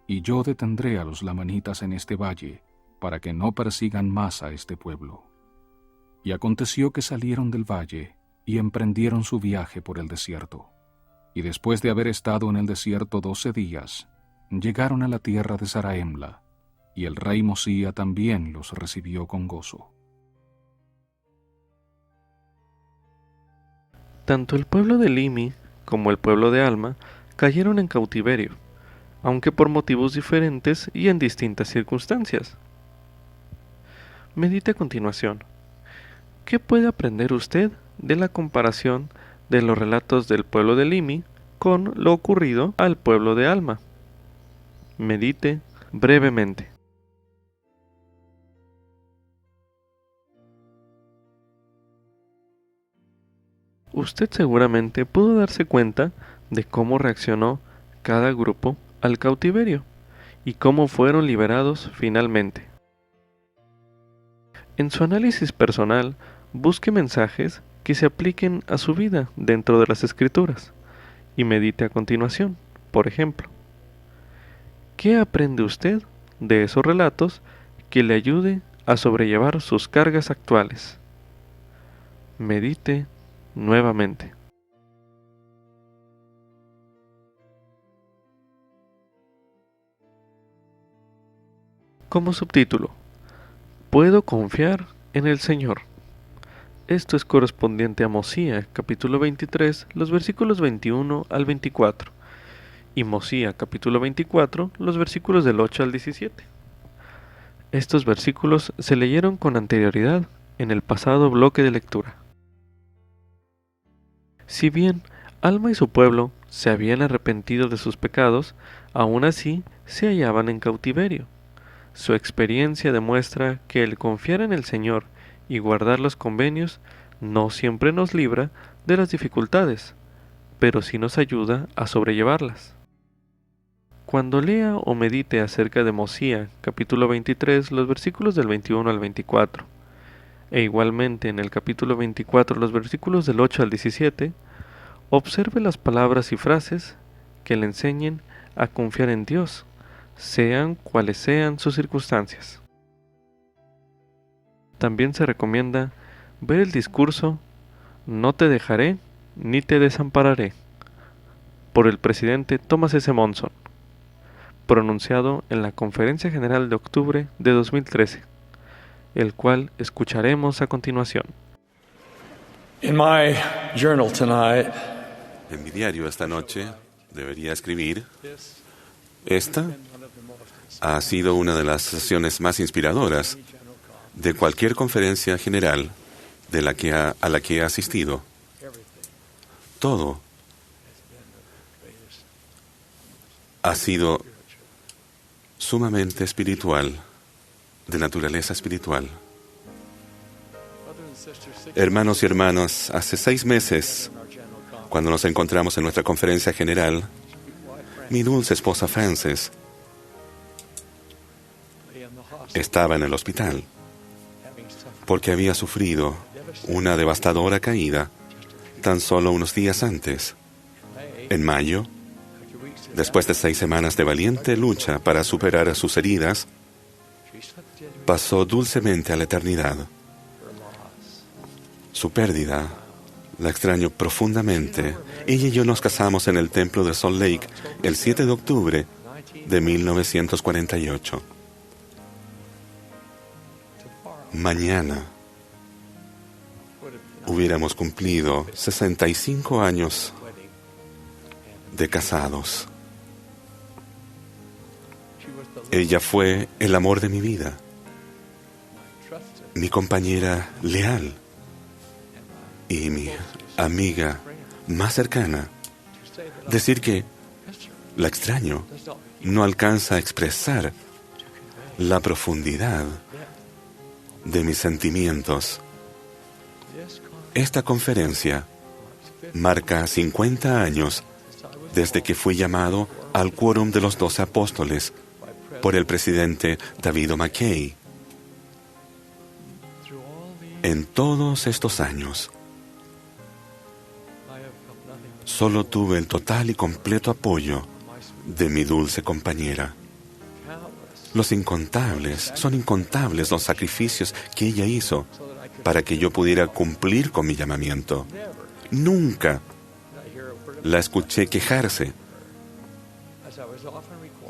Speaker 2: y yo detendré a los lamanitas en este valle, para que no persigan más a este pueblo. Y aconteció que salieron del valle, y emprendieron su viaje por el desierto. Y después de haber estado en el desierto 12 días, llegaron a la tierra de Zaraemla, y el rey Mosía también los recibió con gozo.
Speaker 1: Tanto el pueblo de Limi como el pueblo de Alma cayeron en cautiverio, aunque por motivos diferentes y en distintas circunstancias. Medite a continuación. ¿Qué puede aprender usted de la comparación de los relatos del pueblo de Limi con lo ocurrido al pueblo de Alma? Medite brevemente. Usted seguramente pudo darse cuenta de cómo reaccionó cada grupo al cautiverio y cómo fueron liberados finalmente. En su análisis personal, busque mensajes que se apliquen a su vida dentro de las Escrituras y medite a continuación. Por ejemplo, ¿qué aprende usted de esos relatos que le ayude a sobrellevar sus cargas actuales? Medite nuevamente. Como subtítulo, ¿puedo confiar en el Señor? Esto es correspondiente a Mosía, capítulo 23, los versículos 21 al 24, y Mosía, capítulo 24, los versículos del 8 al 17. Estos versículos se leyeron con anterioridad en el pasado bloque de lectura. Si bien Alma y su pueblo se habían arrepentido de sus pecados, aún así se hallaban en cautiverio. Su experiencia demuestra que el confiar en el Señor y guardar los convenios no siempre nos libra de las dificultades, pero sí nos ayuda a sobrellevarlas. Cuando lea o medite acerca de Mosía, capítulo 23, los versículos del 21 al 24, e igualmente en el capítulo 24, los versículos del 8 al 17, observe las palabras y frases que le enseñen a confiar en Dios, sean cuales sean sus circunstancias. También se recomienda ver el discurso "No te dejaré ni te desampararé" por el presidente Thomas S. Monson, pronunciado en la Conferencia General de octubre de 2013, el cual escucharemos a continuación.
Speaker 4: In my journal tonight,
Speaker 5: En mi diario esta noche debería escribir: esta ha sido una de las sesiones más inspiradoras de cualquier conferencia general a la que he asistido. Todo ha sido sumamente espiritual, de naturaleza espiritual. Hermanos y hermanas, hace 6 meses, cuando nos encontramos en nuestra conferencia general, mi dulce esposa Frances estaba en el hospital porque había sufrido una devastadora caída tan solo unos días antes. En mayo, después de 6 semanas de valiente lucha para superar sus heridas, pasó dulcemente a la eternidad. Su pérdida la extraño profundamente. Ella y yo nos casamos en el templo de Salt Lake el 7 de octubre de 1948. Mañana hubiéramos cumplido 65 años de casados. Ella fue el amor de mi vida, mi compañera leal y mi amiga más cercana. Decir que la extraño no alcanza a expresar la profundidad de mis sentimientos. Esta conferencia marca 50 años desde que fui llamado al quórum de los 12 apóstoles por el presidente David McKay. En todos estos años, solo tuve el total y completo apoyo de mi dulce compañera. Son incontables los sacrificios que ella hizo para que yo pudiera cumplir con mi llamamiento. Nunca la escuché quejarse,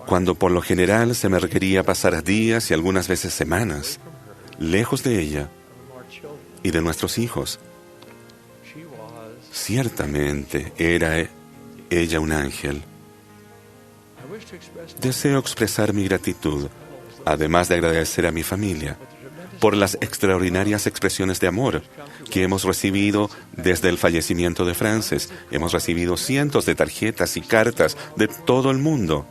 Speaker 5: cuando por lo general se me requería pasar días y algunas veces semanas lejos de ella y de nuestros hijos. Ciertamente era ella un ángel. Deseo expresar mi gratitud, además de agradecer a mi familia, por las extraordinarias expresiones de amor que hemos recibido desde el fallecimiento de Frances. Hemos recibido cientos de tarjetas y cartas de todo el mundo,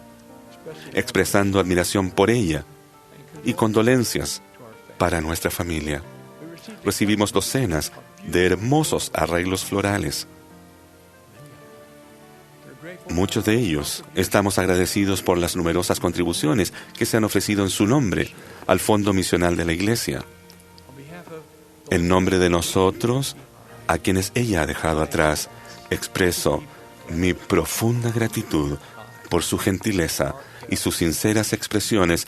Speaker 5: expresando admiración por ella y condolencias para nuestra familia. Recibimos docenas de hermosos arreglos florales. Muchos de ellos estamos agradecidos por las numerosas contribuciones que se han ofrecido en su nombre al Fondo Misional de la Iglesia. En nombre de nosotros, a quienes ella ha dejado atrás, expreso mi profunda gratitud por su gentileza y sus sinceras expresiones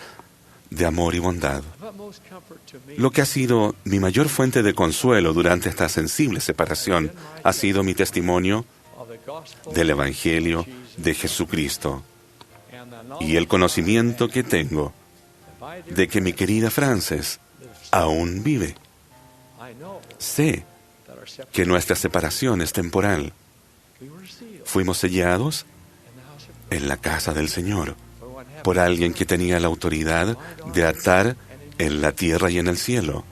Speaker 5: de amor y bondad. Lo que ha sido mi mayor fuente de consuelo durante esta sensible separación ha sido mi testimonio del Evangelio de Jesucristo y el conocimiento que tengo de que mi querida Frances aún vive. Sé que nuestra separación es temporal. Fuimos sellados en la casa del Señor por alguien que tenía la autoridad de atar en la tierra y en el cielo.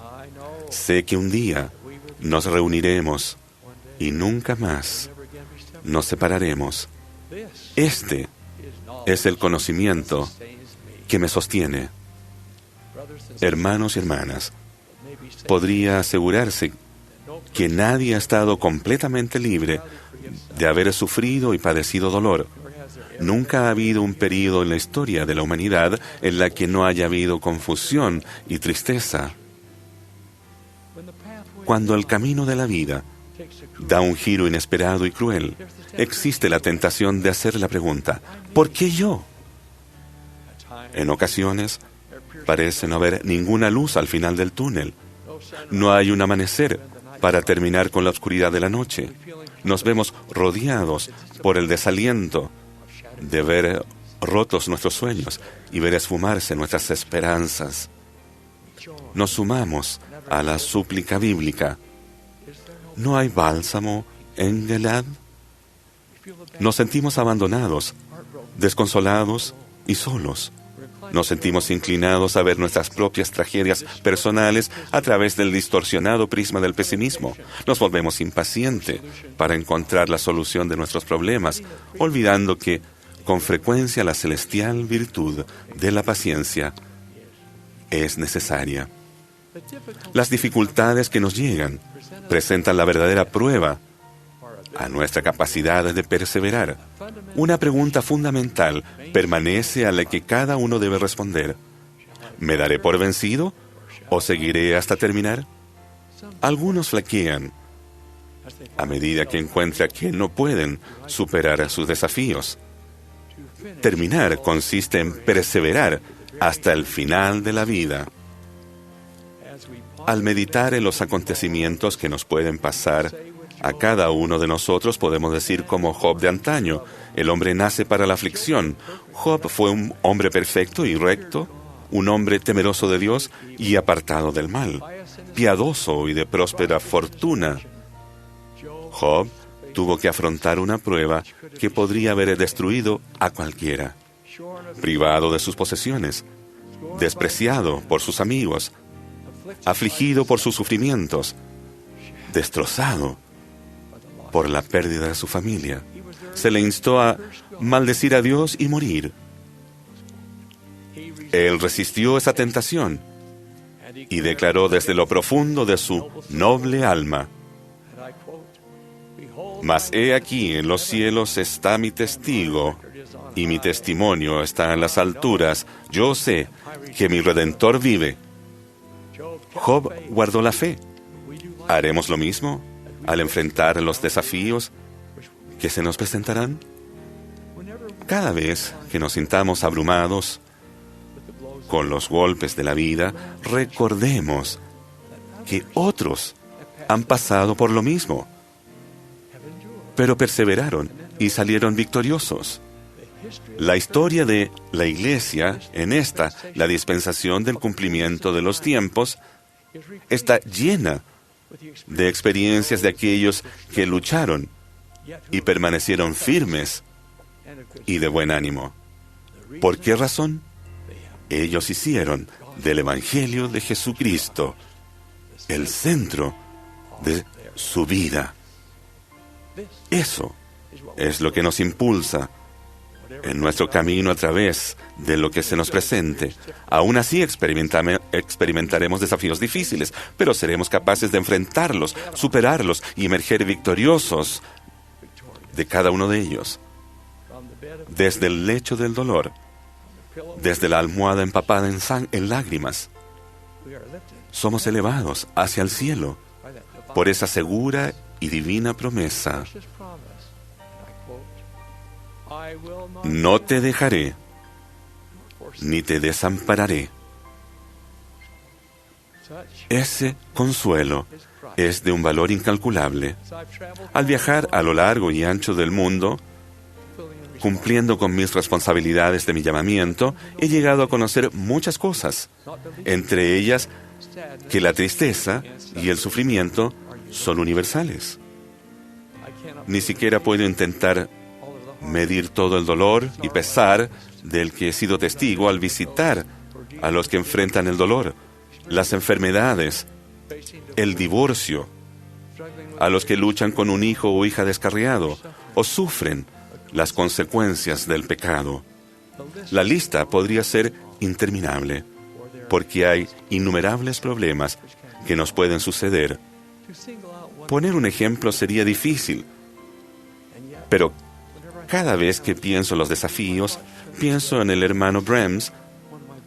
Speaker 5: Sé que un día nos reuniremos y nunca más nos separaremos. Este es el conocimiento que me sostiene. Hermanos y hermanas, podría asegurarse que nadie ha estado completamente libre de haber sufrido y padecido dolor. Nunca ha habido un período en la historia de la humanidad en la que no haya habido confusión y tristeza. Cuando el camino de la vida da un giro inesperado y cruel, existe la tentación de hacer la pregunta, ¿por qué yo? En ocasiones, parece no haber ninguna luz al final del túnel. No hay un amanecer para terminar con la oscuridad de la noche. Nos vemos rodeados por el desaliento de ver rotos nuestros sueños y ver esfumarse nuestras esperanzas. Nos sumamos a la súplica bíblica. ¿No hay bálsamo en Gilad? Nos sentimos abandonados, desconsolados y solos. Nos sentimos inclinados a ver nuestras propias tragedias personales a través del distorsionado prisma del pesimismo. Nos volvemos impacientes para encontrar la solución de nuestros problemas, olvidando que, con frecuencia, la celestial virtud de la paciencia es necesaria. Las dificultades que nos llegan presentan la verdadera prueba a nuestra capacidad de perseverar. Una pregunta fundamental permanece a la que cada uno debe responder. ¿Me daré por vencido o seguiré hasta terminar? Algunos flaquean a medida que encuentran que no pueden superar sus desafíos. Terminar consiste en perseverar hasta el final de la vida. Al meditar en los acontecimientos que nos pueden pasar a cada uno de nosotros, podemos decir como Job de antaño: el hombre nace para la aflicción. Job fue un hombre perfecto y recto, un hombre temeroso de Dios y apartado del mal, piadoso y de próspera fortuna. Job tuvo que afrontar una prueba que podría haber destruido a cualquiera. Privado de sus posesiones, despreciado por sus amigos, afligido por sus sufrimientos, destrozado por la pérdida de su familia. Se le instó a maldecir a Dios y morir. Él resistió esa tentación y declaró desde lo profundo de su noble alma: mas he aquí en los cielos está mi testigo, y mi testimonio está en las alturas. Yo sé que mi Redentor vive. Job guardó la fe. ¿Haremos lo mismo al enfrentar los desafíos que se nos presentarán? Cada vez que nos sintamos abrumados con los golpes de la vida, recordemos que otros han pasado por lo mismo, pero perseveraron y salieron victoriosos. La historia de la Iglesia, en esta, la dispensación del cumplimiento de los tiempos, está llena de experiencias de aquellos que lucharon y permanecieron firmes y de buen ánimo. ¿Por qué razón? Ellos hicieron del Evangelio de Jesucristo, el centro de su vida. Eso es lo que nos impulsa en nuestro camino a través de lo que se nos presente. Aún así experimentaremos desafíos difíciles, pero seremos capaces de enfrentarlos, superarlos y emerger victoriosos de cada uno de ellos. Desde el lecho del dolor, desde la almohada empapada en lágrimas, somos elevados hacia el cielo por esa segura y divina promesa. No te dejaré, ni te desampararé. Ese consuelo es de un valor incalculable. Al viajar a lo largo y ancho del mundo, cumpliendo con mis responsabilidades de mi llamamiento, he llegado a conocer muchas cosas, entre ellas que la tristeza y el sufrimiento son universales. Ni siquiera puedo intentar medir todo el dolor y pesar del que he sido testigo al visitar a los que enfrentan el dolor, las enfermedades, el divorcio, a los que luchan con un hijo o hija descarriado o sufren las consecuencias del pecado. La lista podría ser interminable, porque hay innumerables problemas que nos pueden suceder. Poner un ejemplo sería difícil, pero cada vez que pienso en los desafíos, pienso en el hermano Brems,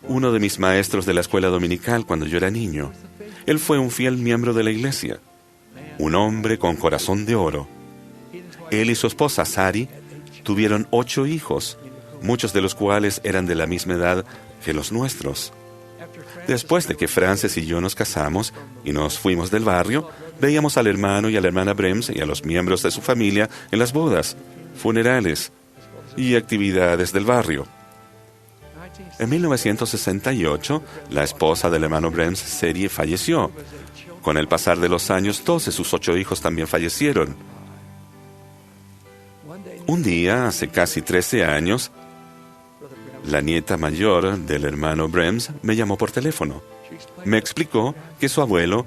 Speaker 5: uno de mis maestros de la escuela dominical cuando yo era niño. Él fue un fiel miembro de la iglesia, un hombre con corazón de oro. Él y su esposa, Sari, tuvieron 8 hijos, muchos de los cuales eran de la misma edad que los nuestros. Después de que Frances y yo nos casamos y nos fuimos del barrio, veíamos al hermano y a la hermana Brems y a los miembros de su familia en las bodas, funerales y actividades del barrio. En 1968, la esposa del hermano Brems, Sari, falleció. Con el pasar de los años, 2 de sus 8 hijos también fallecieron. Un día, hace casi 13 años, la nieta mayor del hermano Brems me llamó por teléfono. Me explicó que su abuelo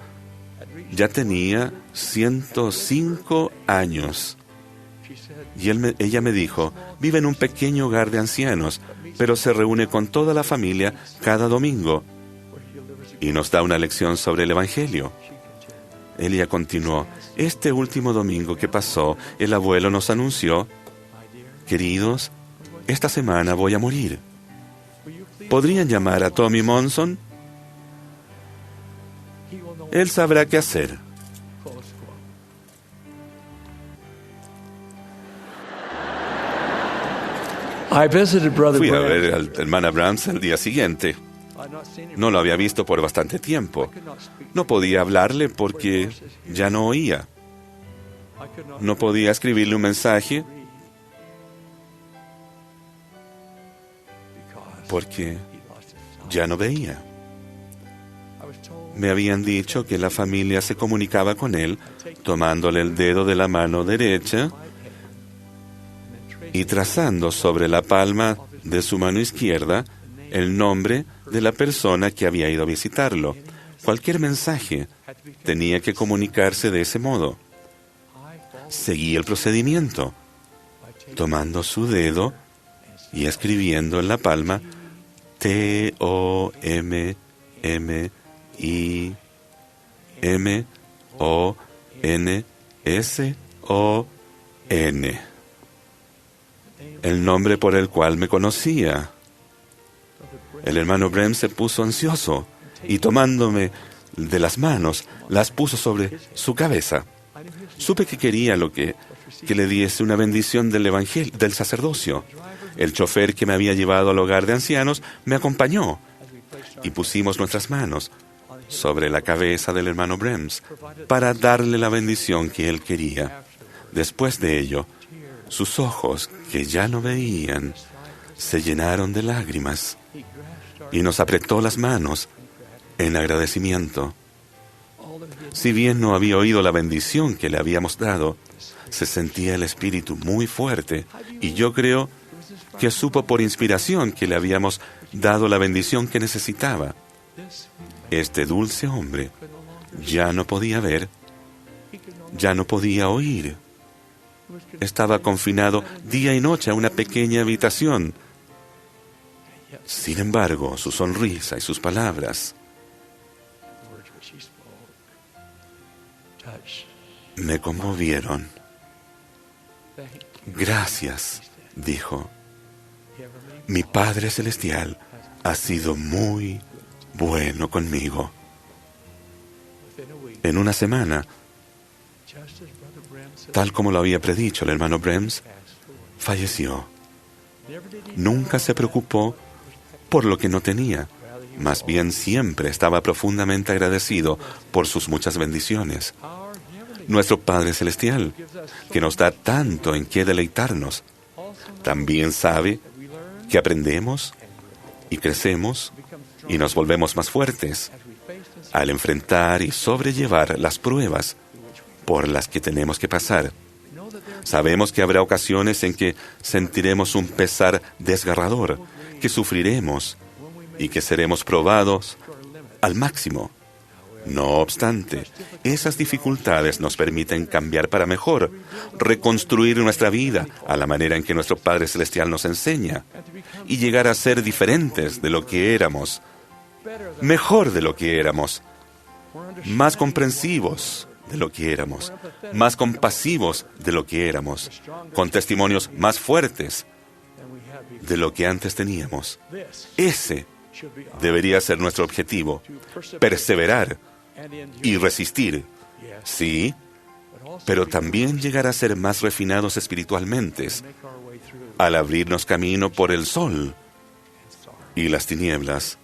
Speaker 5: ya tenía 105 años. Y ella me dijo, vive en un pequeño hogar de ancianos, pero se reúne con toda la familia cada domingo y nos da una lección sobre el Evangelio. Ella continuó, este último domingo que pasó, el abuelo nos anunció, queridos, esta semana voy a morir. ¿Podrían llamar a Tommy Monson? Él sabrá qué hacer. Fui a ver al hermano Brems el día siguiente. No lo había visto por bastante tiempo. No podía hablarle porque ya no oía. No podía escribirle un mensaje porque ya no veía. Me habían dicho que la familia se comunicaba con él tomándole el dedo de la mano derecha y trazando sobre la palma de su mano izquierda el nombre de la persona que había ido a visitarlo. Cualquier mensaje tenía que comunicarse de ese modo. Seguí el procedimiento, tomando su dedo y escribiendo en la palma T-O-M-M-I-M-O-N-S-O-N. El nombre por el cual me conocía. El hermano Brems se puso ansioso y tomándome de las manos, las puso sobre su cabeza. Supe que quería que le diese una bendición del evangelio, del sacerdocio. El chofer que me había llevado al hogar de ancianos me acompañó y pusimos nuestras manos sobre la cabeza del hermano Brems para darle la bendición que él quería. Después de ello, sus ojos, que ya no veían, se llenaron de lágrimas y nos apretó las manos en agradecimiento. Si bien no había oído la bendición que le habíamos dado, se sentía el espíritu muy fuerte y yo creo que supo por inspiración que le habíamos dado la bendición que necesitaba. Este dulce hombre ya no podía ver, ya no podía oír. Estaba confinado día y noche a una pequeña habitación. Sin embargo, su sonrisa y sus palabras me conmovieron. Gracias, dijo. Mi Padre Celestial ha sido muy bueno conmigo. En una semana, tal como lo había predicho el hermano Brems, falleció. Nunca se preocupó por lo que no tenía. Más bien siempre estaba profundamente agradecido por sus muchas bendiciones. Nuestro Padre Celestial, que nos da tanto en qué deleitarnos, también sabe que aprendemos y crecemos y nos volvemos más fuertes al enfrentar y sobrellevar las pruebas por las que tenemos que pasar. Sabemos que habrá ocasiones en que sentiremos un pesar desgarrador, que sufriremos y que seremos probados al máximo. No obstante, esas dificultades nos permiten cambiar para mejor, reconstruir nuestra vida a la manera en que nuestro Padre Celestial nos enseña y llegar a ser diferentes de lo que éramos, mejor de lo que éramos, más comprensivos de lo que éramos, más compasivos de lo que éramos, con testimonios más fuertes de lo que antes teníamos. Ese debería ser nuestro objetivo, perseverar y resistir, sí, pero también llegar a ser más refinados espiritualmente al abrirnos camino por el sol y las tinieblas.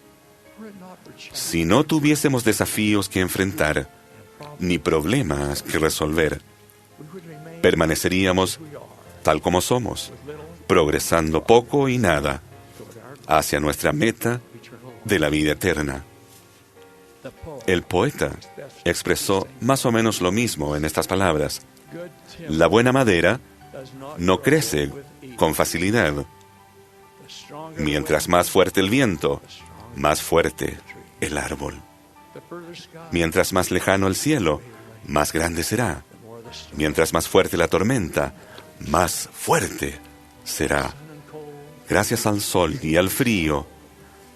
Speaker 5: Si no tuviésemos desafíos que enfrentar, ni problemas que resolver, permaneceríamos tal como somos, progresando poco y nada hacia nuestra meta de la vida eterna. El poeta expresó más o menos lo mismo en estas palabras. La buena madera no crece con facilidad. Mientras más fuerte el viento, más fuerte el árbol. Mientras más lejano el cielo, más grande será. Mientras más fuerte la tormenta, más fuerte será. Gracias al sol y al frío,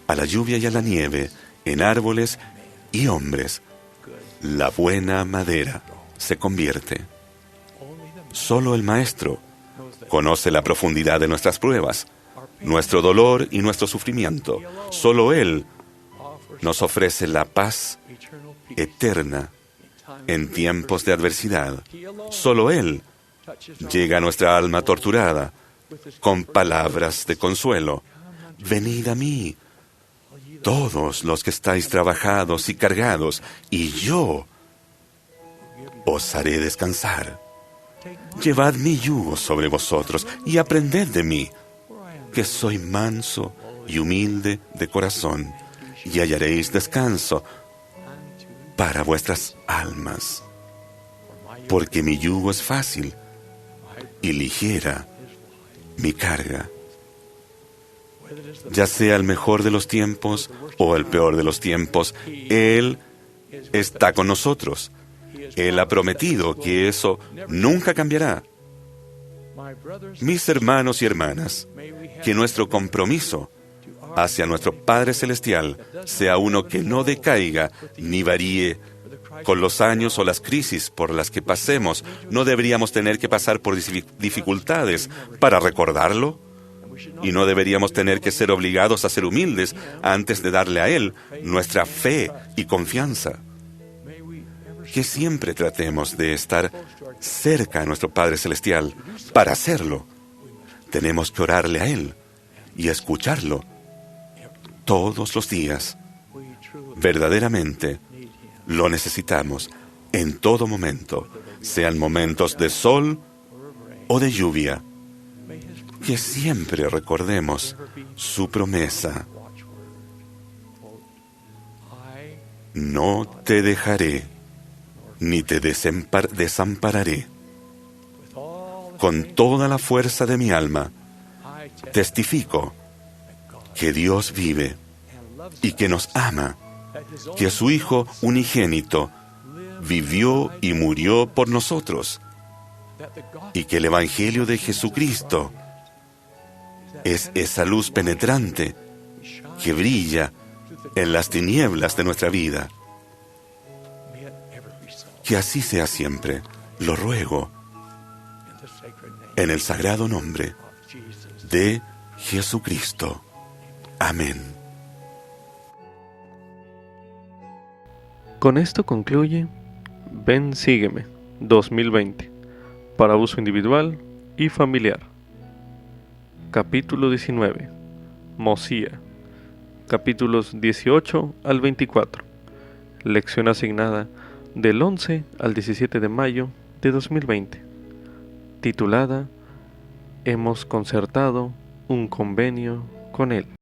Speaker 5: a la lluvia y a la nieve, en árboles y hombres, la buena madera se convierte. Solo el Maestro conoce la profundidad de nuestras pruebas, nuestro dolor y nuestro sufrimiento. Solo Él nos ofrece la paz eterna en tiempos de adversidad. Solo Él llega a nuestra alma torturada con palabras de consuelo. Venid a mí, todos los que estáis trabajados y cargados, y yo os haré descansar. Llevad mi yugo sobre vosotros y aprended de mí, que soy manso y humilde de corazón, y hallaréis descanso para vuestras almas, porque mi yugo es fácil y ligera mi carga. Ya sea el mejor de los tiempos o el peor de los tiempos, Él está con nosotros. Él ha prometido que eso nunca cambiará. Mis hermanos y hermanas, que nuestro compromiso hacia nuestro Padre Celestial sea uno que no decaiga ni varíe con los años o las crisis por las que pasemos. No deberíamos tener que pasar por dificultades para recordarlo, y no deberíamos tener que ser obligados a ser humildes antes de darle a Él nuestra fe y confianza. Que siempre tratemos de estar cerca a nuestro Padre Celestial. Para hacerlo, tenemos que orarle a Él y escucharlo todos los días. Verdaderamente lo necesitamos en todo momento, sean momentos de sol o de lluvia. Que siempre recordemos su promesa. No te dejaré, ni te desampararé. Con toda la fuerza de mi alma, testifico que Dios vive y que nos ama que su Hijo unigénito vivió y murió por nosotros, y que el Evangelio de Jesucristo es esa luz penetrante que brilla en las tinieblas de nuestra vida. Que así sea siempre, lo ruego, en el sagrado nombre de Jesucristo. Amén.
Speaker 1: Con esto concluye Ven Sígueme 2020 para uso individual y familiar. Capítulo 19. Mosía. Capítulos 18 al 24. Lección asignada del 11 al 17 de mayo de 2020. Titulada Hemos concertado un convenio con él.